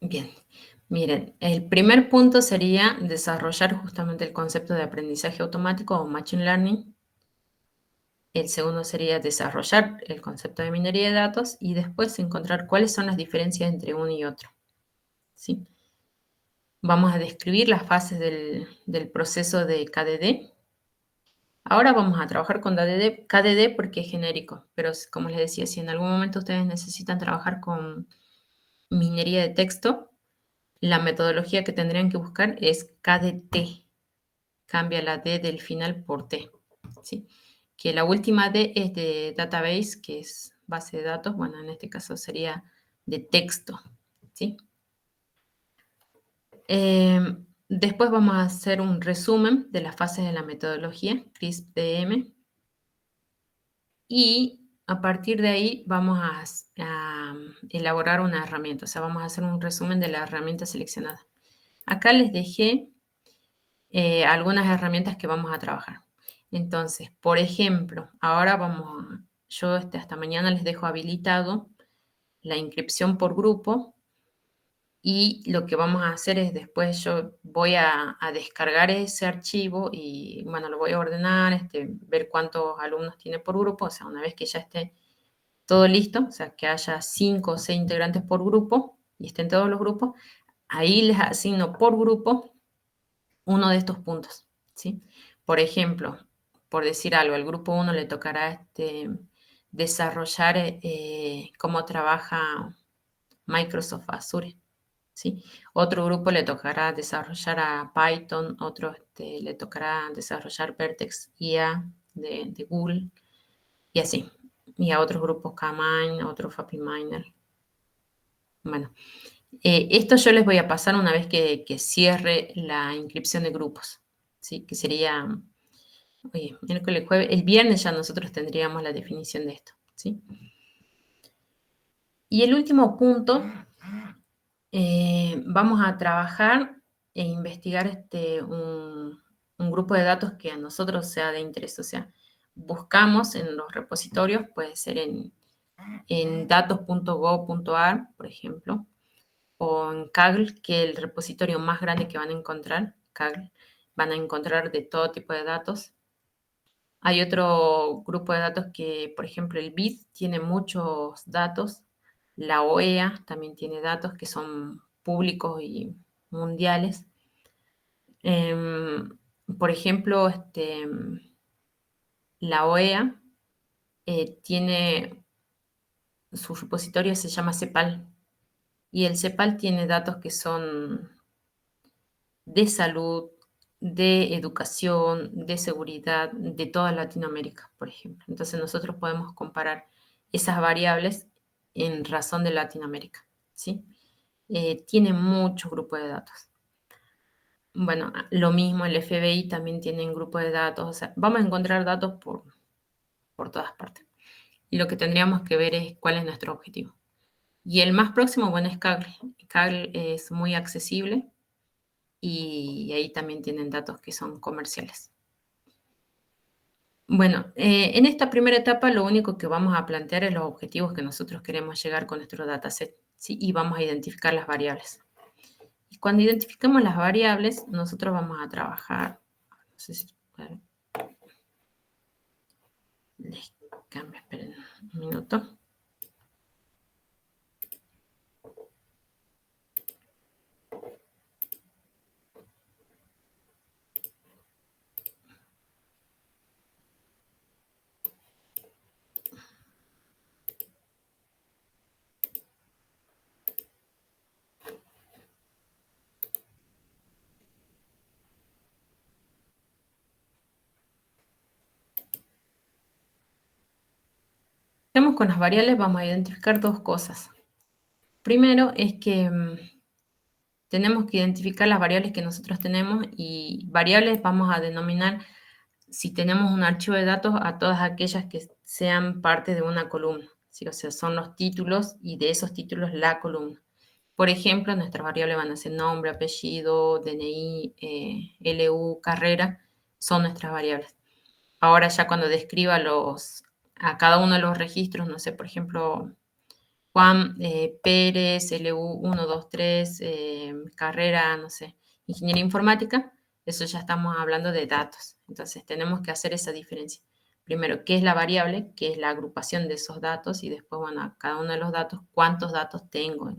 Bien, miren, el primer punto sería desarrollar justamente el concepto de aprendizaje automático o Machine Learning. El segundo sería desarrollar el concepto de minería de datos y después encontrar cuáles son las diferencias entre uno y otro, ¿sí? Vamos a describir las fases del proceso de KDD. Ahora vamos a trabajar con KDD porque es genérico, pero como les decía, si en algún momento ustedes necesitan trabajar con minería de texto, la metodología que tendrían que buscar es KDT. Cambia la D del final por T, ¿sí? que la última D es de database, que es base de datos. Bueno, en este caso sería de texto, ¿sí? Después vamos a hacer un resumen de las fases de la metodología, CRISP-DM. Y a partir de ahí vamos a elaborar una herramienta. O sea, vamos a hacer un resumen de la herramienta seleccionada. Acá les dejé algunas herramientas que vamos a trabajar. Entonces, por ejemplo, ahora yo hasta mañana les dejo habilitado la inscripción por grupo y lo que vamos a hacer es después yo voy a descargar ese archivo y, bueno, lo voy a ordenar, ver cuántos alumnos tiene por grupo, o sea, una vez que ya esté todo listo, o sea, que haya 5 o 6 integrantes por grupo y estén todos los grupos, ahí les asigno por grupo uno de estos puntos, ¿sí? Por ejemplo, por decir algo, al grupo 1 le tocará desarrollar cómo trabaja Microsoft Azure, ¿sí? Otro grupo le tocará desarrollar a Python, otro le tocará desarrollar Vertex IA de Google, y así. Y a otros grupos K-Mine, otro FappyMiner. Bueno, esto yo les voy a pasar una vez que cierre la inscripción de grupos, ¿sí? Que sería, oye, miércoles, jueves, el viernes ya nosotros tendríamos la definición de esto, ¿sí? Y el último punto, vamos a trabajar e investigar un grupo de datos que a nosotros sea de interés. O sea, buscamos en los repositorios, puede ser en datos.gov.ar, por ejemplo, o en Kaggle, que es el repositorio más grande que van a encontrar, Kaggle, van a encontrar de todo tipo de datos. Hay otro grupo de datos que, por ejemplo, el BID tiene muchos datos. La OEA también tiene datos que son públicos y mundiales. Por ejemplo, la OEA tiene su repositorio, se llama CEPAL. Y el CEPAL tiene datos que son de salud, de educación, de seguridad, de toda Latinoamérica, por ejemplo. Entonces nosotros podemos comparar esas variables en razón de Latinoamérica, ¿sí? Tiene muchos grupos de datos. Bueno, lo mismo el FBI también tiene un grupo de datos. O sea, vamos a encontrar datos por todas partes. Y lo que tendríamos que ver es cuál es nuestro objetivo. Y el más próximo, bueno, es Kaggle. Kaggle es muy accesible y ahí también tienen datos que son comerciales. Bueno, en esta primera etapa lo único que vamos a plantear es los objetivos que nosotros queremos llegar con nuestro dataset, ¿sí? Y vamos a identificar las variables. Y cuando identificamos las variables, nosotros vamos a trabajar, no sé si, les cambio, esperen un minuto. Estamos con las variables, vamos a identificar dos cosas. Primero es que tenemos que identificar las variables que nosotros tenemos y variables vamos a denominar, si tenemos un archivo de datos, a todas aquellas que sean parte de una columna, ¿sí? O sea, son los títulos y de esos títulos la columna. Por ejemplo, nuestras variables van a ser nombre, apellido, DNI, LU, carrera, son nuestras variables. Ahora ya cuando describa a cada uno de los registros, no sé, por ejemplo, Juan Pérez, LU123, carrera, no sé, ingeniería informática, eso ya estamos hablando de datos. Entonces tenemos que hacer esa diferencia. Primero, ¿qué es la variable? ¿Qué es la agrupación de esos datos? Y después, bueno, a cada uno de los datos, ¿cuántos datos tengo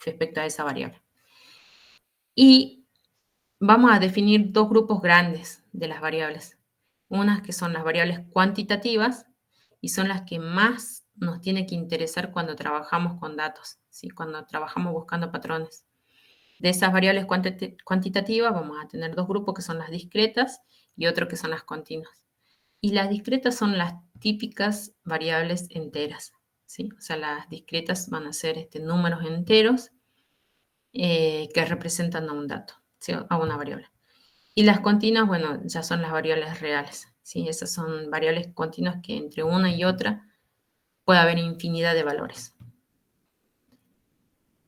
respecto a esa variable? Y vamos a definir dos grupos grandes de las variables. Unas que son las variables cuantitativas y son las que más nos tiene que interesar cuando trabajamos con datos, ¿sí? Cuando trabajamos buscando patrones. De esas variables cuantitativas vamos a tener dos grupos que son las discretas y otro que son las continuas. Y las discretas son las típicas variables enteras, ¿sí? O sea, las discretas van a ser números enteros que representan a un dato, ¿sí? A una variable. Y las continuas, bueno, ya son las variables reales, ¿sí? Esas son variables continuas que entre una y otra puede haber infinidad de valores.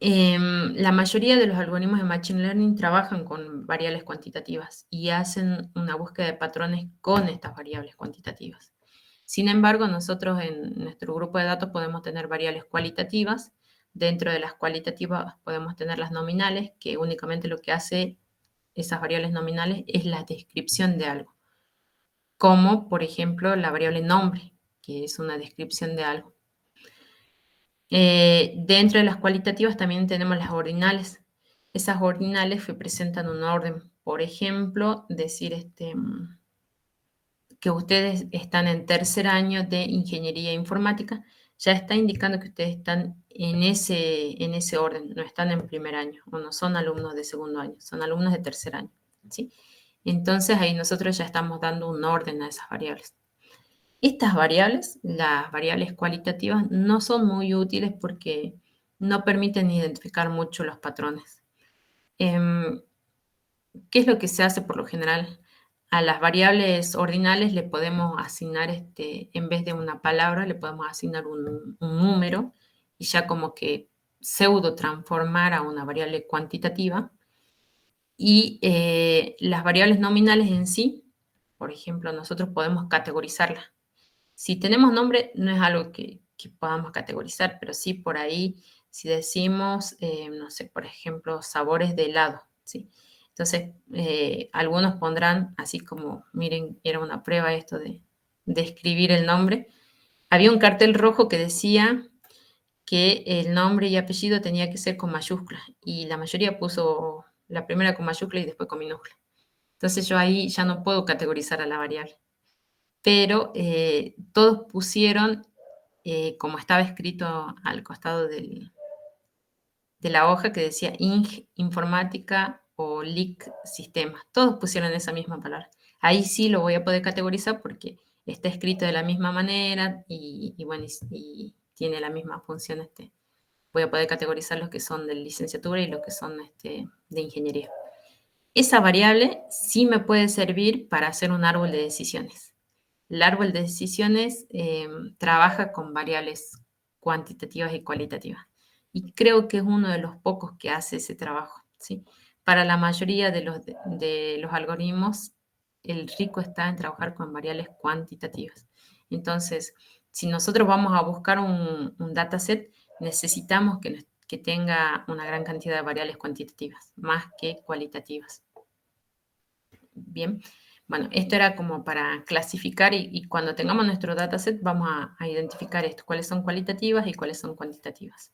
La mayoría de los algoritmos de Machine Learning trabajan con variables cuantitativas y hacen una búsqueda de patrones con estas variables cuantitativas. Sin embargo, nosotros en nuestro grupo de datos podemos tener variables cualitativas. Dentro de las cualitativas podemos tener las nominales, que únicamente lo que hace esas variables nominales es la descripción de algo. Como, por ejemplo, la variable nombre, que es una descripción de algo. Dentro de las cualitativas también tenemos las ordinales. Esas ordinales representan un orden. Por ejemplo, decir que ustedes están en tercer año de ingeniería informática, ya está indicando que ustedes están en ese orden, no están en primer año, o no son alumnos de segundo año, son alumnos de tercer año, ¿sí? Entonces ahí nosotros ya estamos dando un orden a esas variables. Estas variables, las variables cualitativas, no son muy útiles porque no permiten identificar mucho los patrones. ¿Qué es lo que se hace por lo general? A las variables ordinales le podemos asignar, en vez de una palabra, le podemos asignar un número y ya como que pseudo transformar a una variable cuantitativa. Y las variables nominales en sí, por ejemplo, nosotros podemos categorizarlas. Si tenemos nombre, no es algo que podamos categorizar, pero sí por ahí, si decimos, no sé, por ejemplo, sabores de helado, ¿sí? Entonces, algunos pondrán, así como, miren, era una prueba esto de escribir el nombre. Había un cartel rojo que decía que el nombre y apellido tenía que ser con mayúsculas, y la mayoría puso la primera con mayúscula y después con minúscula. Entonces yo ahí ya no puedo categorizar a la variable. Pero todos pusieron, como estaba escrito al costado de la hoja que decía Ing Informática o LIC Sistemas, todos pusieron esa misma palabra. Ahí sí lo voy a poder categorizar porque está escrito de la misma manera y bueno, y tiene la misma función. Voy a poder categorizar los que son de licenciatura y los que son de ingeniería. Esa variable sí me puede servir para hacer un árbol de decisiones. El árbol de decisiones trabaja con variables cuantitativas y cualitativas. Y creo que es uno de los pocos que hace ese trabajo, ¿sí? Para la mayoría de los algoritmos, el rico está en trabajar con variables cuantitativas. Entonces, si nosotros vamos a buscar un dataset, necesitamos que tenga una gran cantidad de variables cuantitativas, más que cualitativas. Bien. Bueno, esto era como para clasificar y cuando tengamos nuestro dataset vamos a identificar esto, cuáles son cualitativas y cuáles son cuantitativas.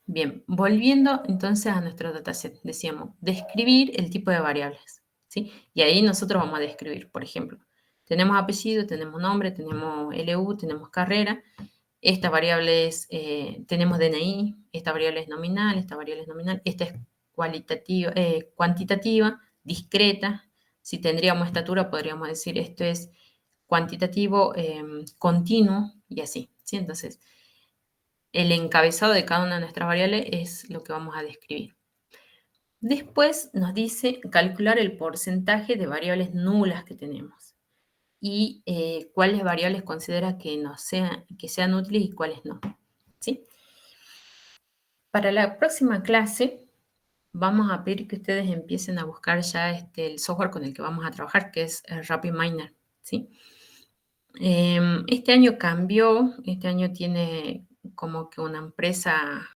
Bien, volviendo entonces a nuestro dataset, decíamos, describir el tipo de variables, ¿sí? Y ahí nosotros vamos a describir, por ejemplo, tenemos apellido, tenemos nombre, tenemos LU, tenemos carrera, esta variable es, tenemos DNI, esta variable es nominal, esta variable es nominal, esta es cuantitativa, discreta. Si tendríamos estatura, podríamos decir esto es cuantitativo, continuo y así, ¿sí? Entonces, el encabezado de cada una de nuestras variables es lo que vamos a describir. Después nos dice calcular el porcentaje de variables nulas que tenemos y cuáles variables considera que sean útiles y cuáles no, ¿sí? Para la próxima clase vamos a pedir que ustedes empiecen a buscar ya el software con el que vamos a trabajar, que es RapidMiner, ¿sí? Este año cambió, este año tiene como que una empresa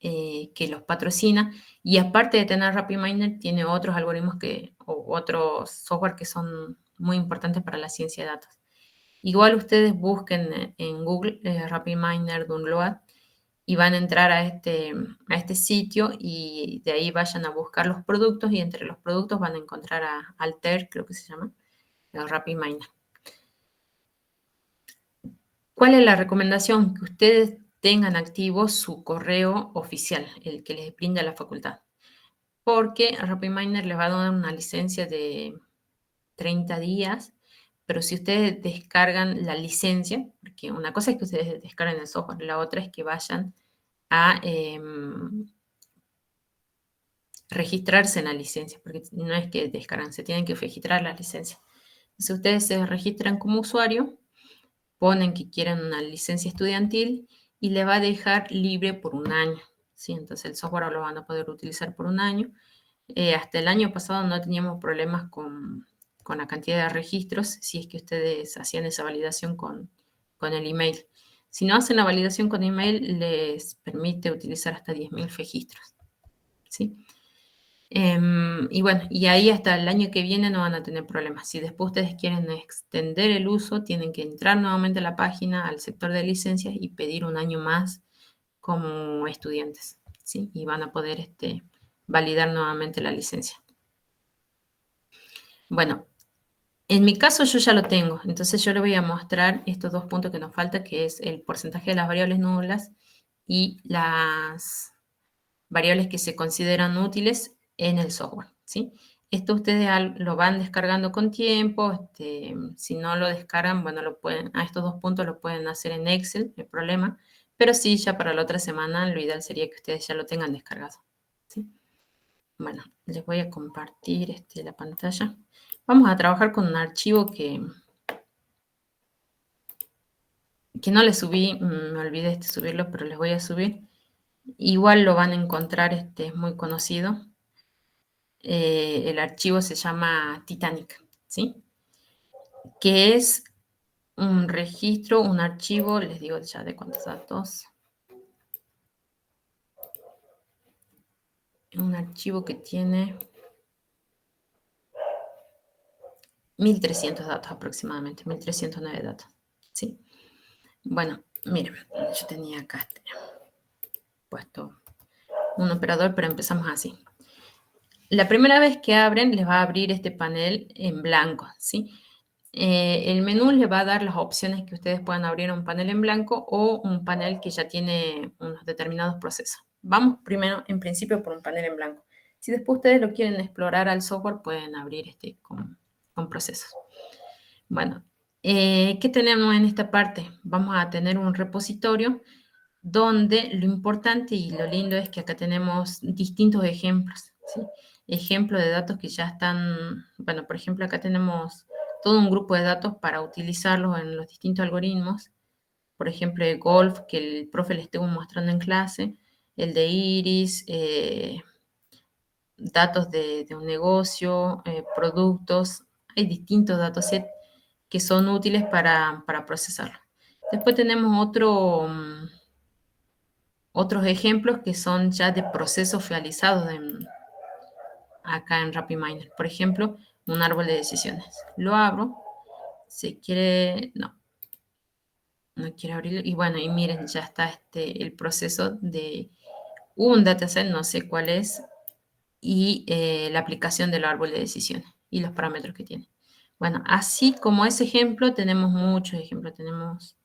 que los patrocina y aparte de tener RapidMiner tiene otros algoritmos o otros software que son muy importantes para la ciencia de datos. Igual ustedes busquen en Google RapidMiner Download y van a entrar a este sitio y de ahí vayan a buscar los productos y entre los productos van a encontrar a Altair, creo que se llama, el RapidMiner. ¿Cuál es la recomendación? Que ustedes tengan activo su correo oficial, el que les brinda la facultad. Porque RapidMiner les va a dar una licencia de 30 días pero si ustedes descargan la licencia, porque una cosa es que ustedes descarguen el software, la otra es que vayan a registrarse en la licencia, porque no es que descargan, se tienen que registrar la licencia. Si ustedes se registran como usuario, ponen que quieren una licencia estudiantil y le va a dejar libre por un año, ¿sí? Entonces el software lo van a poder utilizar por un año. Hasta el año pasado no teníamos problemas con la cantidad de registros, si es que ustedes hacían esa validación con el email. Si no hacen la validación con email, les permite utilizar hasta 10.000 registros, ¿sí? Y bueno, y ahí hasta el año que viene no van a tener problemas. Si después ustedes quieren extender el uso, tienen que entrar nuevamente a la página, al sector de licencias y pedir un año más como estudiantes, ¿sí? Y van a poder validar nuevamente la licencia. Bueno, en mi caso yo ya lo tengo, entonces yo le voy a mostrar estos dos puntos que nos falta, que es el porcentaje de las variables nulas y las variables que se consideran útiles en el software, ¿sí? Esto ustedes lo van descargando con tiempo, si no lo descargan, bueno, a estos dos puntos lo pueden hacer en Excel, no hay problema, pero sí, ya para la otra semana lo ideal sería que ustedes ya lo tengan descargado, ¿sí? Bueno, les voy a compartir la pantalla. Vamos a trabajar con un archivo que no les subí, me olvidé de subirlo, pero les voy a subir. Igual lo van a encontrar, es muy conocido. El archivo se llama Titanic, ¿sí? Que es un registro, un archivo, les digo ya de cuántos datos. Un archivo que tiene 1.300 datos aproximadamente, 1.309 datos, ¿sí? Bueno, miren, yo tenía acá puesto un operador, pero empezamos así. La primera vez que abren, les va a abrir este panel en blanco, ¿sí? El menú les va a dar las opciones que ustedes puedan abrir un panel en blanco o un panel que ya tiene unos determinados procesos. Vamos primero, en principio, por un panel en blanco. Si después ustedes lo quieren explorar al software, pueden abrir con procesos. Bueno, ¿qué tenemos en esta parte? Vamos a tener un repositorio donde lo importante y lo lindo es que acá tenemos distintos ejemplos, ¿sí? Ejemplos de datos que ya están, bueno, por ejemplo, acá tenemos todo un grupo de datos para utilizarlos en los distintos algoritmos. Por ejemplo, el golf, que el profe le estuvo mostrando en clase, el de iris, datos de un negocio, productos. Hay distintos datasets que son útiles para procesarlo. Después tenemos otros ejemplos que son ya de procesos realizados acá en RapidMiner. Por ejemplo, un árbol de decisiones. Lo abro. Si quiere, no quiere abrirlo. Y bueno, y miren, ya está el proceso de un dataset, no sé cuál es, y la aplicación del árbol de decisiones y los parámetros que tiene. Bueno, así como ese ejemplo, tenemos muchos ejemplos. Tenemos,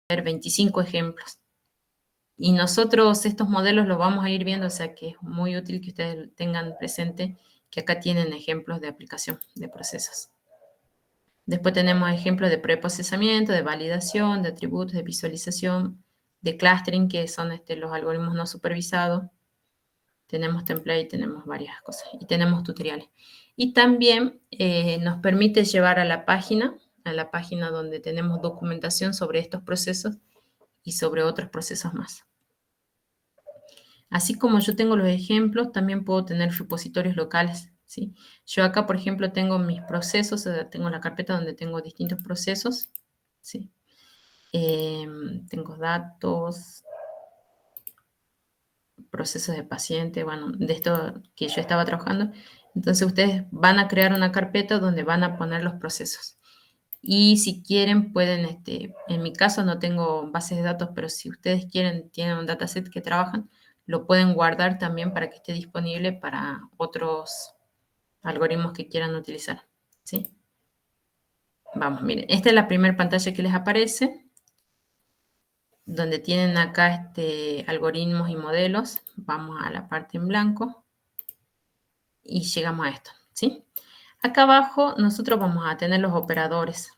25 ejemplos. Y nosotros estos modelos los vamos a ir viendo, o sea que es muy útil que ustedes tengan presente que acá tienen ejemplos de aplicación de procesos. Después tenemos ejemplos de preprocesamiento, de validación, de atributos, de visualización, de clustering, que son los algoritmos no supervisados. Tenemos template, tenemos varias cosas. Y tenemos tutoriales. Y también nos permite llevar a la página donde tenemos documentación sobre estos procesos y sobre otros procesos más. Así como yo tengo los ejemplos, también puedo tener repositorios locales, ¿sí? Yo acá, por ejemplo, tengo mis procesos, o sea, tengo la carpeta donde tengo distintos procesos, ¿sí? Tengo datos, procesos de paciente, bueno, de esto que yo estaba trabajando. Entonces, ustedes van a crear una carpeta donde van a poner los procesos. Y si quieren, pueden, en mi caso no tengo bases de datos, pero si ustedes quieren, tienen un dataset que trabajan, lo pueden guardar también para que esté disponible para otros algoritmos que quieran utilizar, ¿sí? Vamos, miren, esta es la primera pantalla que les aparece, donde tienen acá algoritmos y modelos. Vamos a la parte en blanco y llegamos a esto, ¿sí? Acá abajo nosotros vamos a tener los operadores.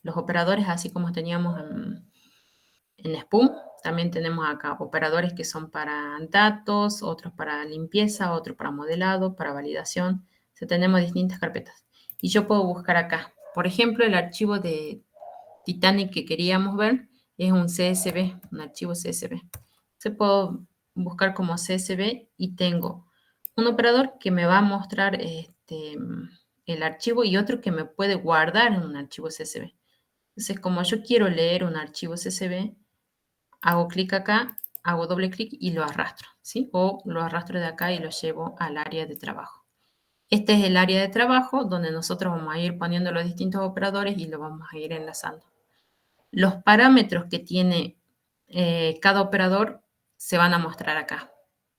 Los operadores así como teníamos en SPUM, también tenemos acá operadores que son para datos, otros para limpieza, otros para modelado, para validación. O sea, tenemos distintas carpetas. Y yo puedo buscar acá. Por ejemplo, el archivo de Titanic que queríamos ver es un CSV, un archivo CSV. Se puedo buscar como CSV y tengo un operador que me va a mostrar el archivo y otro que me puede guardar en un archivo CSV. Entonces, como yo quiero leer un archivo CSV, hago clic acá, hago doble clic y lo arrastro, ¿sí? O lo arrastro de acá y lo llevo al área de trabajo. Este es el área de trabajo donde nosotros vamos a ir poniendo los distintos operadores y lo vamos a ir enlazando. Los parámetros que tiene cada operador se van a mostrar acá.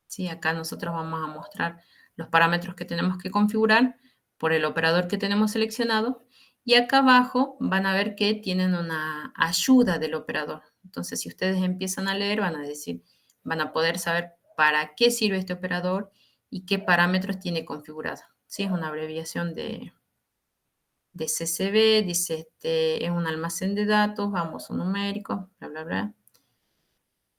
¿Sí? Acá nosotros vamos a mostrar los parámetros que tenemos que configurar por el operador que tenemos seleccionado. Y acá abajo van a ver que tienen una ayuda del operador. Entonces, si ustedes empiezan a leer, van a poder saber para qué sirve este operador y qué parámetros tiene configurado. ¿Sí? Es una abreviación de CSV, dice es un almacén de datos, vamos, un numérico, bla, bla, bla.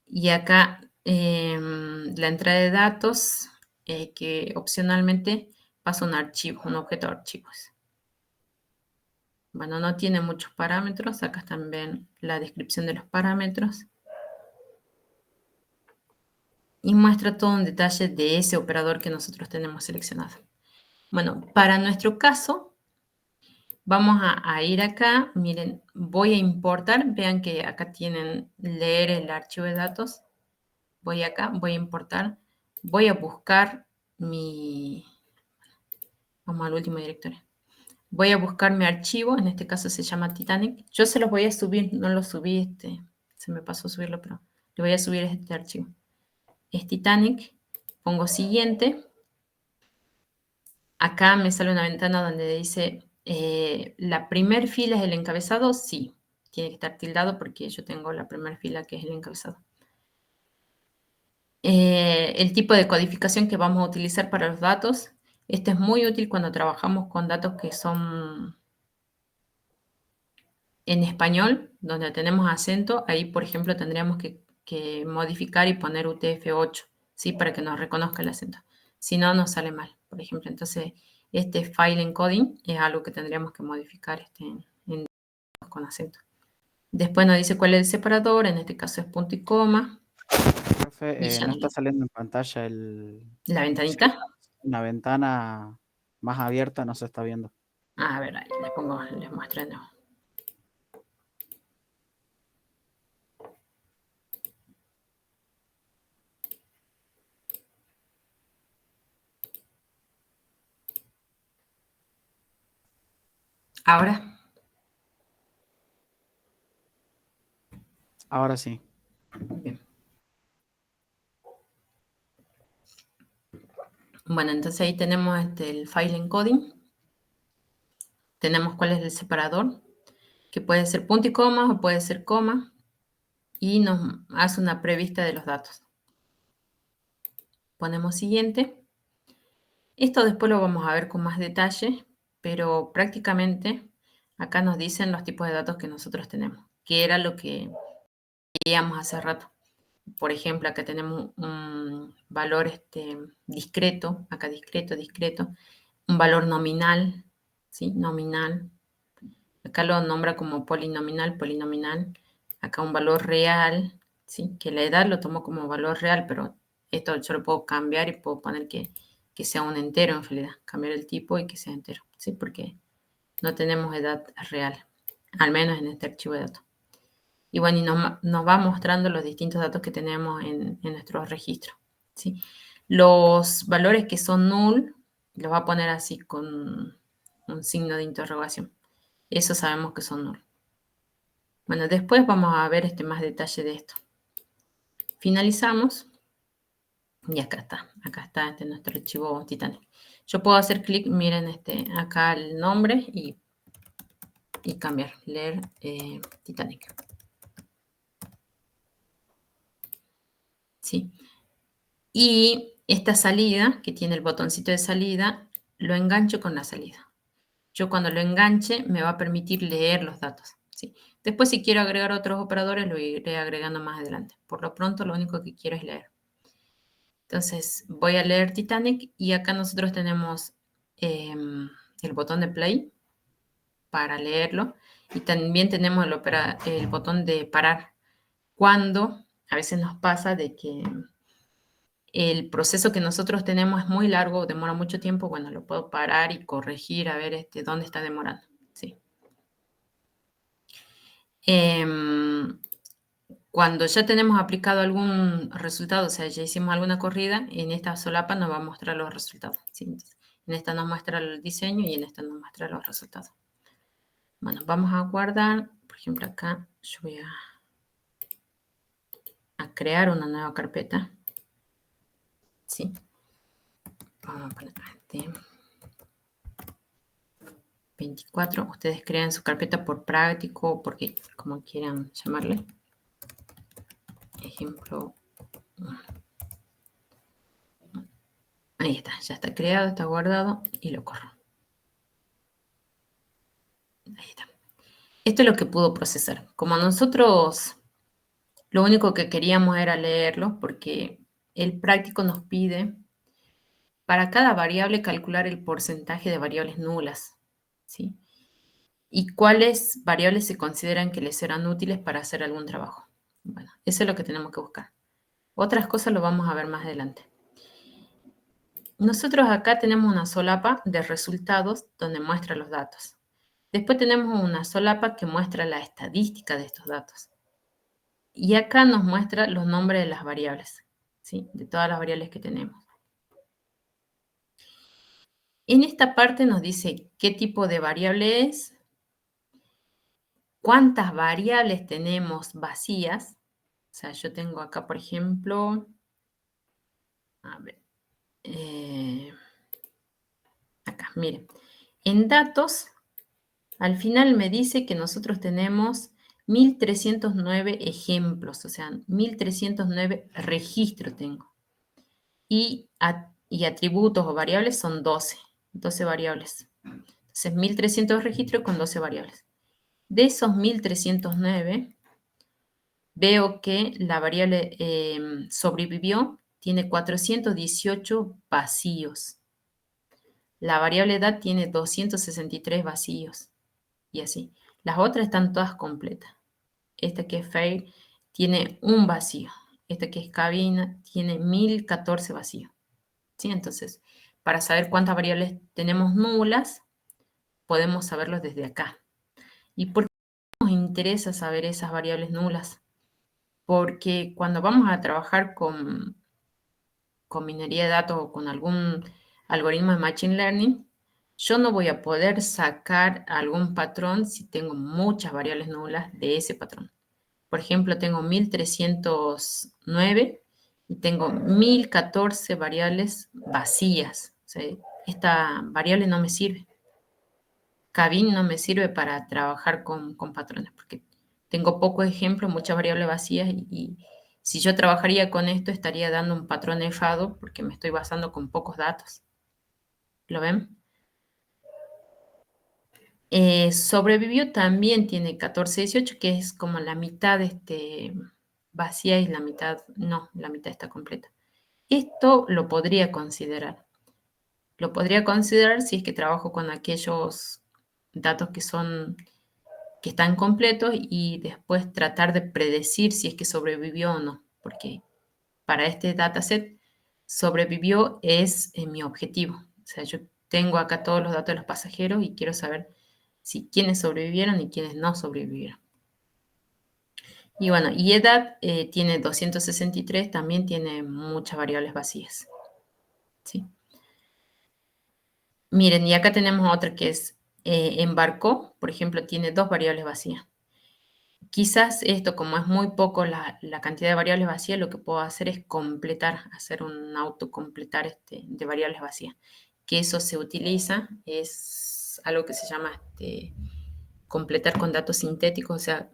Y acá la entrada de datos, que opcionalmente pasa un archivo, un objeto de archivos. Bueno, no tiene muchos parámetros, acá también la descripción de los parámetros. Y muestra todo un detalle de ese operador que nosotros tenemos seleccionado. Bueno, para nuestro caso, vamos a ir acá, miren, voy a importar, vean que acá tienen leer el archivo de datos. Voy acá, voy a importar, voy a buscar vamos al último directorio. Voy a buscar mi archivo, en este caso se llama Titanic. Yo se los voy a subir, no lo subí, se me pasó subirlo, pero le voy a subir este archivo. Es Titanic, pongo siguiente. Acá me sale una ventana donde dice, la primer fila es el encabezado, sí. Tiene que estar tildado porque yo tengo la primera fila que es el encabezado. El tipo de codificación que vamos a utilizar para los datos. Este es muy útil cuando trabajamos con datos que son en español, donde tenemos acento. Ahí, por ejemplo, tendríamos que modificar y poner UTF-8, ¿sí? Para que nos reconozca el acento. Si no, nos sale mal, por ejemplo. Entonces, este file encoding es algo que tendríamos que modificar en con acento. Después nos dice cuál es el separador, en este caso es punto y coma. Profe, no está saliendo en pantalla la ventanita. una ventana más abierta, no se está viendo. A ver, ahí les muestro de nuevo. Ahora. Ahora sí. Bien. Bueno, entonces ahí tenemos el file encoding. Tenemos cuál es el separador, que puede ser punto y coma o puede ser coma. Y nos hace una prevista de los datos. Ponemos siguiente. Esto después lo vamos a ver con más detalle, pero prácticamente acá nos dicen los tipos de datos que nosotros tenemos, que era lo que veíamos hace rato. Por ejemplo, acá tenemos un valor discreto, acá discreto, un valor nominal, ¿sí? Nominal. Acá lo nombra como polinominal. Acá un valor real, ¿sí? Que la edad lo tomo como valor real, pero esto yo lo puedo cambiar y puedo poner que sea un entero en realidad. Cambiar el tipo y que sea entero, ¿sí? Porque no tenemos edad real, al menos en este archivo de datos. Y bueno, y nos va mostrando los distintos datos que tenemos en nuestro registro, ¿sí? Los valores que son null, los va a poner así con un signo de interrogación. Eso sabemos que son null. Bueno, después vamos a ver más detalle de esto. Finalizamos. Y acá está nuestro archivo Titanic. Yo puedo hacer clic, miren acá el nombre y cambiar, leer Titanic. ¿Sí? Y esta salida, que tiene el botoncito de salida, lo engancho con la salida. yo cuando lo enganche me va a permitir leer los datos, ¿sí? Después, si quiero agregar otros operadores, lo iré agregando más adelante. Por lo pronto, lo único que quiero es leer. Entonces, voy a leer Titanic y acá nosotros tenemos el botón de play para leerlo y también tenemos el botón de parar. Cuando a veces nos pasa de que el proceso que nosotros tenemos es muy largo, demora mucho tiempo, bueno, lo puedo parar y corregir a ver dónde está demorando. Sí. Cuando ya tenemos aplicado algún resultado, o sea, ya hicimos alguna corrida, en esta solapa nos va a mostrar los resultados. ¿Sí? Entonces, en esta nos muestra el diseño y en esta nos muestra los resultados. Bueno, vamos a guardar, por ejemplo, acá yo voy a crear una nueva carpeta. ¿Sí? Vamos a poner 24. Ustedes crean su carpeta por práctico, porque como quieran llamarle. Ejemplo. Ahí está, ya está creado, está guardado y lo corro. Ahí está. Esto es lo que pudo procesar. Como nosotros lo único que queríamos era leerlo, porque el práctico nos pide para cada variable calcular el porcentaje de variables nulas, ¿sí? Y cuáles variables se consideran que les serán útiles para hacer algún trabajo. Bueno, eso es lo que tenemos que buscar. Otras cosas lo vamos a ver más adelante. Nosotros acá tenemos una solapa de resultados donde muestra los datos. Después tenemos una solapa que muestra la estadística de estos datos. Y acá nos muestra los nombres de las variables, ¿sí? De todas las variables que tenemos. En esta parte nos dice qué tipo de variable es, cuántas variables tenemos vacías. O sea, yo tengo acá, por ejemplo, a ver, acá, miren, en datos, al final me dice que nosotros tenemos 1309 ejemplos, o sea, 1309 registros tengo. Y atributos o variables son 12 variables. Entonces, 1300 registros con 12 variables. De esos 1309, veo que la variable sobrevivió, tiene 418 vacíos. La variable edad tiene 263 vacíos. Y así. Las otras están todas completas. Esta que es fail tiene un vacío. Esta que es cabina tiene 1014 vacíos. ¿Sí? Entonces, para saber cuántas variables tenemos nulas, podemos saberlo desde acá. ¿Y por qué nos interesa saber esas variables nulas? Porque cuando vamos a trabajar con minería de datos o con algún algoritmo de Machine Learning, yo no voy a poder sacar algún patrón si tengo muchas variables nulas de ese patrón. Por ejemplo, tengo 1309 y tengo 1014 variables vacías. O sea, esta variable no me sirve. Cabin no me sirve para trabajar con patrones porque tengo pocos ejemplos, muchas variables vacías y si yo trabajaría con esto estaría dando un patrón errado porque me estoy basando con pocos datos. ¿Lo ven? Sobrevivió también tiene 1418, que es como la mitad vacía y la mitad, no, la mitad está completa. Esto lo podría considerar. Lo podría considerar si es que trabajo con aquellos datos que están completos y después tratar de predecir si es que sobrevivió o no, porque para este dataset sobrevivió es mi objetivo. O sea, yo tengo acá todos los datos de los pasajeros y quiero saber si quiénes sobrevivieron y quiénes no sobrevivieron. Y bueno, y edad tiene 263, también tiene muchas variables vacías. ¿Sí? Miren, y acá tenemos otra que es embarcó, por ejemplo, tiene 2 variables vacías. Quizás esto, como es muy poco la cantidad de variables vacías, lo que puedo hacer es hacer un autocompletar de variables vacías. Que eso se utiliza, es algo que se llama completar con datos sintéticos, o sea,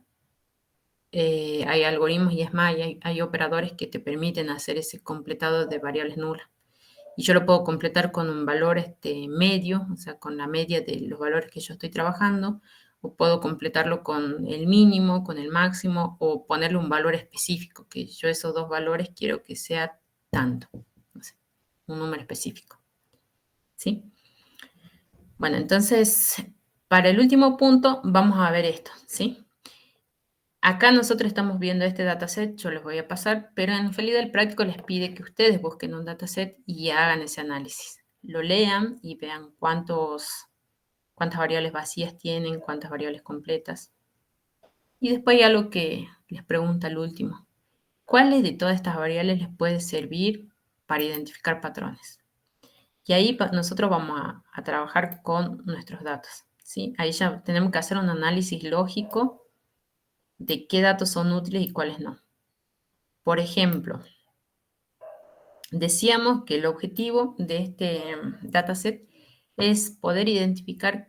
hay algoritmos y es más, hay operadores que te permiten hacer ese completado de variables nulas. y yo lo puedo completar con un valor medio, o sea, con la media de los valores que yo estoy trabajando, o puedo completarlo con el mínimo, con el máximo, o ponerle un valor específico, que yo esos dos valores quiero que sea tanto, no sé, un número específico, ¿sí? Bueno, entonces, para el último punto, vamos a ver esto, ¿sí? Acá nosotros estamos viendo este dataset, yo les voy a pasar, pero en realidad el práctico les pide que ustedes busquen un dataset y hagan ese análisis. Lo lean y vean cuántas variables vacías tienen, cuántas variables completas. Y después hay algo que les pregunta al último. ¿Cuáles de todas estas variables les puede servir para identificar patrones? Y ahí nosotros vamos a trabajar con nuestros datos, ¿sí? Ahí ya tenemos que hacer un análisis lógico de qué datos son útiles y cuáles no. Por ejemplo, decíamos que el objetivo de este dataset es poder identificar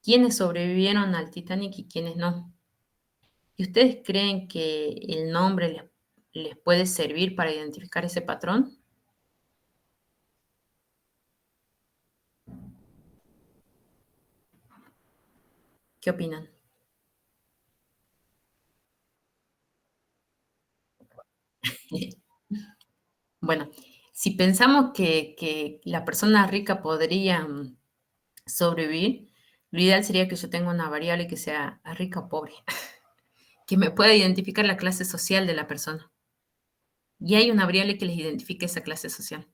quiénes sobrevivieron al Titanic y quiénes no. ¿Y ustedes creen que el nombre les puede servir para identificar ese patrón? ¿Qué opinan? Bueno, si pensamos que la persona rica podría sobrevivir, lo ideal sería que yo tenga una variable que sea rica o pobre, que me pueda identificar la clase social de la persona. Y hay una variable que les identifique esa clase social.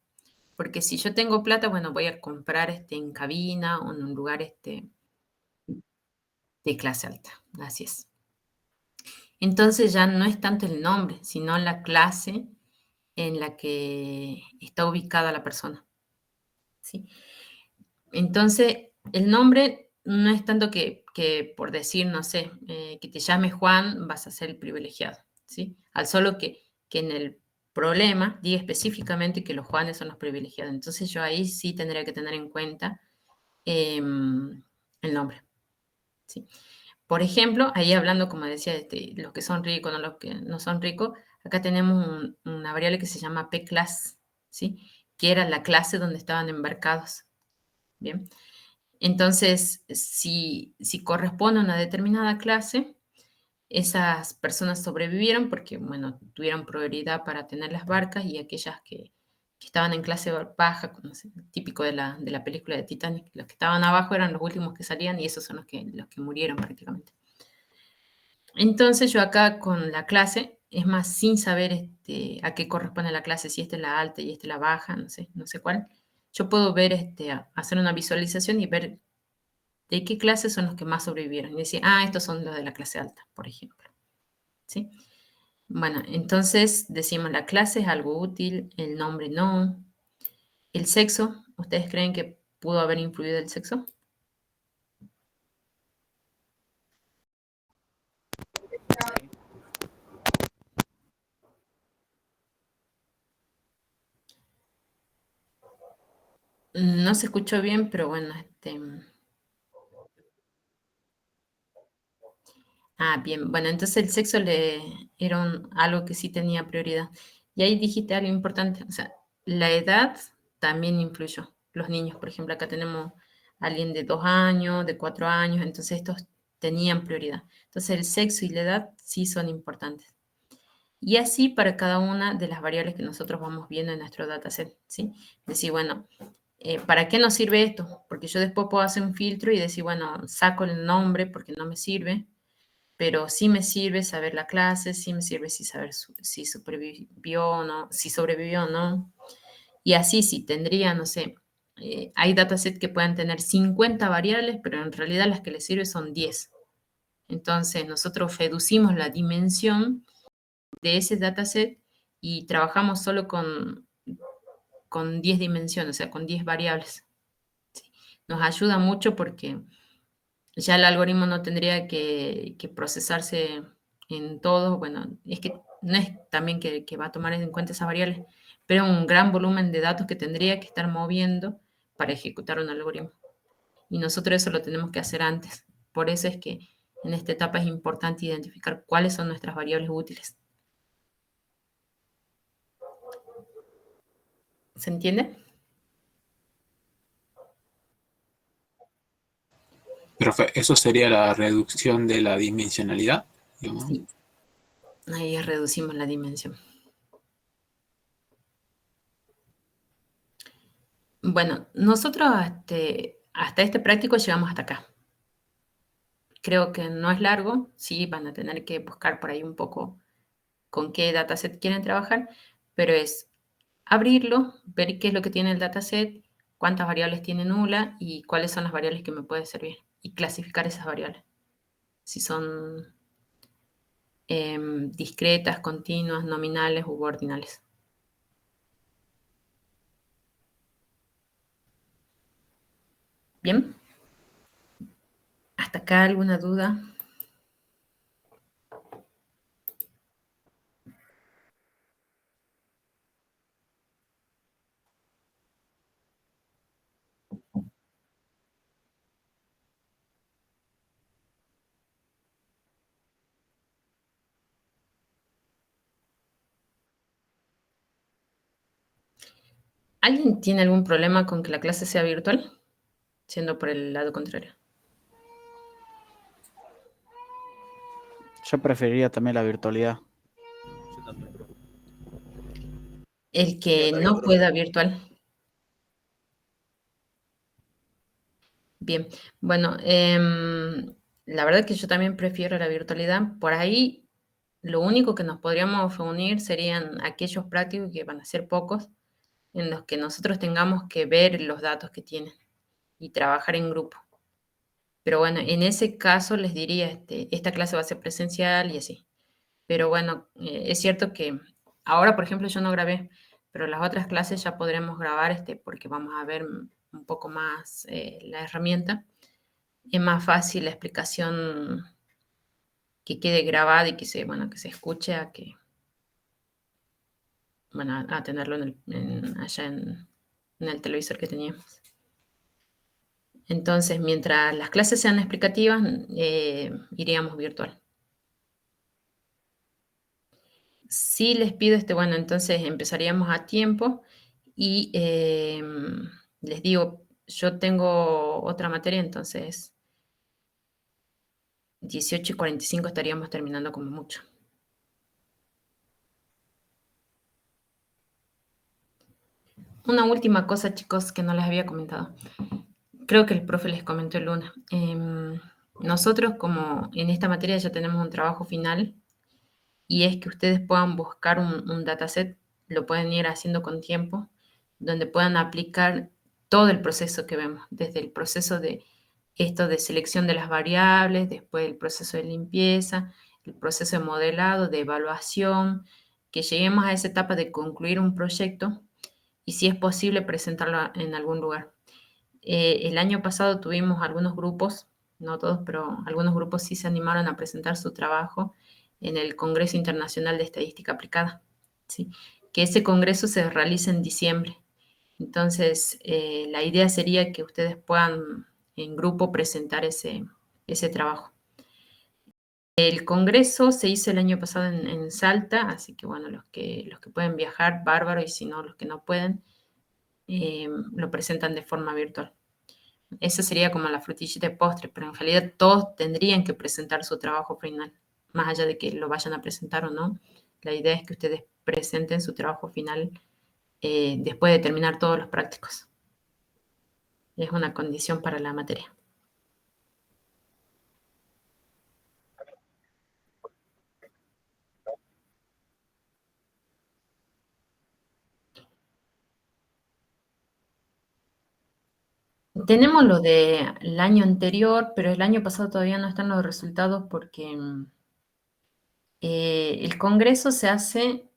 Porque si yo tengo plata, bueno, voy a comprar en cabina o en un lugar de clase alta. Así es. Entonces ya no es tanto el nombre, sino la clase en la que está ubicada la persona, ¿sí? Entonces, el nombre no es tanto que por decir, no sé, que te llames Juan, vas a ser el privilegiado, ¿sí? Al solo que en el problema diga específicamente que los Juanes son los privilegiados. Entonces, yo ahí sí tendría que tener en cuenta el nombre, ¿sí? Por ejemplo, ahí hablando, como decía, los que son ricos, no los que no son ricos, acá tenemos una variable que se llama P-class, ¿sí? Que era la clase donde estaban embarcados, ¿bien? Entonces, si corresponde a una determinada clase, esas personas sobrevivieron porque, bueno, tuvieron prioridad para tener las barcas y aquellas que estaban en clase baja, como típico de la película de Titanic, los que estaban abajo eran los últimos que salían y esos son los que murieron prácticamente. Entonces yo acá con la clase, es más, sin saber a qué corresponde la clase, si esta es la alta y esta es la baja, no sé cuál, yo puedo ver, hacer una visualización y ver de qué clase son los que más sobrevivieron. Y decir, estos son los de la clase alta, por ejemplo. ¿Sí? Bueno, entonces decimos la clase es algo útil, el nombre no. El sexo, ¿ustedes creen que pudo haber influido el sexo? Sí. No se escuchó bien, pero bueno, bien. Bueno, entonces el sexo era algo que sí tenía prioridad. Y ahí dijiste algo importante, o sea, la edad también influyó. Los niños, por ejemplo, acá tenemos a alguien de 2 años, de 4 años, entonces estos tenían prioridad. Entonces el sexo y la edad sí son importantes. Y así para cada una de las variables que nosotros vamos viendo en nuestro dataset, ¿sí? Decir, bueno, ¿para qué nos sirve esto? Porque yo después puedo hacer un filtro y decir, bueno, saco el nombre porque no me sirve, pero sí me sirve saber la clase, sí me sirve saber si sobrevivió o no, si sobrevivió o no. Y así sí tendría, no sé, hay datasets que puedan tener 50 variables, pero en realidad las que les sirve son 10. Entonces nosotros reducimos la dimensión de ese dataset y trabajamos solo con 10 dimensiones, o sea, con 10 variables. ¿Sí? Nos ayuda mucho porque ya el algoritmo no tendría que procesarse en todo. Bueno, es que no es también que va a tomar en cuenta esas variables, pero un gran volumen de datos que tendría que estar moviendo para ejecutar un algoritmo. Y nosotros eso lo tenemos que hacer antes. Por eso es que en esta etapa es importante identificar cuáles son nuestras variables útiles. ¿Se entiende? Profe, ¿eso sería la reducción de la dimensionalidad? Digamos. Sí. Ahí reducimos la dimensión. Bueno, nosotros hasta este práctico llegamos hasta acá. Creo que no es largo, sí, van a tener que buscar por ahí un poco con qué dataset quieren trabajar, pero es abrirlo, ver qué es lo que tiene el dataset, cuántas variables tiene nula y cuáles son las variables que me pueden servir y clasificar esas variables. Si son discretas, continuas, nominales u ordinales. Bien. ¿Hasta acá alguna duda? ¿Alguien tiene algún problema con que la clase sea virtual? Siendo por el lado contrario. Yo preferiría también la virtualidad. Yo también. El que Yo no también, pueda profe. virtual. Bien, bueno, la verdad que yo también prefiero la virtualidad. Por ahí, lo único que nos podríamos reunir serían aquellos prácticos, que van a ser pocos, en los que nosotros tengamos que ver los datos que tienen y trabajar en grupo. Pero bueno, en ese caso les diría, esta clase va a ser presencial y así. Pero bueno, es cierto que ahora, por ejemplo, yo no grabé, pero las otras clases ya podremos grabar, porque vamos a ver un poco más la herramienta. Es más fácil la explicación que quede grabada y bueno, que se escuche a que, bueno, a tenerlo allá en el televisor que teníamos. Entonces, mientras las clases sean explicativas, iríamos virtual. Sí les pido, bueno, entonces empezaríamos a tiempo y les digo, yo tengo otra materia, entonces 18:45 estaríamos terminando como mucho. Una última cosa, chicos, que no les había comentado. Creo que el profe les comentó el lunes. Nosotros, como en esta materia ya tenemos un trabajo final, y es que ustedes puedan buscar un dataset, lo pueden ir haciendo con tiempo, donde puedan aplicar todo el proceso que vemos, desde el proceso de selección de las variables, después el proceso de limpieza, el proceso de modelado, de evaluación, que lleguemos a esa etapa de concluir un proyecto y, si es posible, presentarlo en algún lugar. El año pasado tuvimos algunos grupos, no todos, pero algunos grupos sí se animaron a presentar su trabajo en el Congreso Internacional de Estadística Aplicada, ¿sí? Que ese congreso se realiza en diciembre. Entonces, la idea sería que ustedes puedan en grupo presentar ese trabajo. El congreso se hizo el año pasado en Salta, así que bueno, los que pueden viajar, bárbaro, y si no, los que no pueden, lo presentan de forma virtual. Esa sería como la frutillita de postre, pero en realidad todos tendrían que presentar su trabajo final, más allá de que lo vayan a presentar o no. La idea es que ustedes presenten su trabajo final después de terminar todos los prácticos. Es una condición para la materia. Tenemos lo del año anterior, pero el año pasado todavía no están los resultados porque el congreso se hace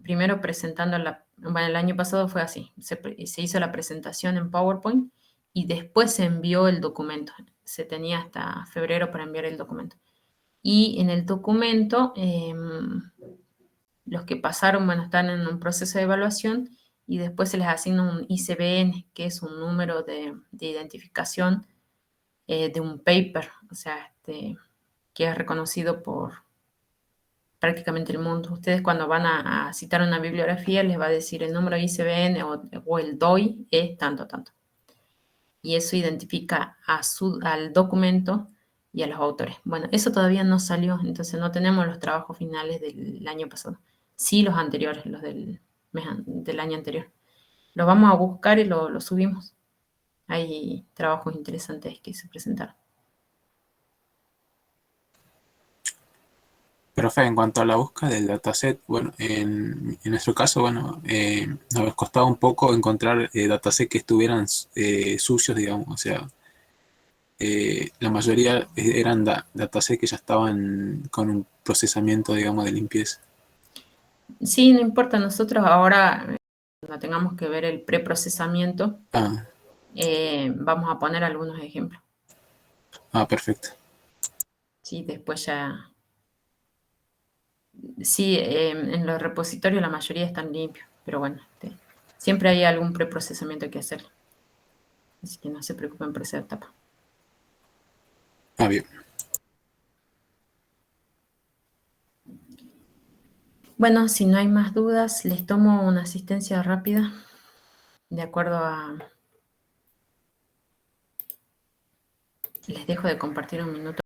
primero presentando bueno, el año pasado fue así, se hizo la presentación en PowerPoint y después se envió el documento. Se tenía hasta febrero para enviar el documento. Y en el documento, los que pasaron, bueno, están en un proceso de evaluación y después se les asigna un ICBN, que es un número de identificación de un paper, o sea, que es reconocido prácticamente el mundo. Ustedes cuando van a citar una bibliografía les va a decir el número ISBN o el DOI es tanto, tanto. Y eso identifica al documento y a los autores. Bueno, eso todavía no salió, entonces no tenemos los trabajos finales del año pasado. Sí los anteriores, los del año anterior. Los vamos a buscar y lo subimos. Hay trabajos interesantes que se presentaron. Profe, en cuanto a la búsqueda del dataset, bueno, en nuestro caso, bueno, nos costaba un poco encontrar datasets que estuvieran sucios, digamos, o sea, la mayoría eran datasets que ya estaban con un procesamiento, digamos, de limpieza. Sí, no importa, nosotros ahora, cuando tengamos que ver el preprocesamiento, Ah, vamos a poner algunos ejemplos. perfecto. Sí, después ya... Sí, en los repositorios la mayoría están limpios, pero bueno, siempre hay algún preprocesamiento que hacer. Así que no se preocupen por esa etapa. Bien. Bueno, si no hay más dudas, les tomo una asistencia rápida, de acuerdo a... Les dejo de compartir un minuto.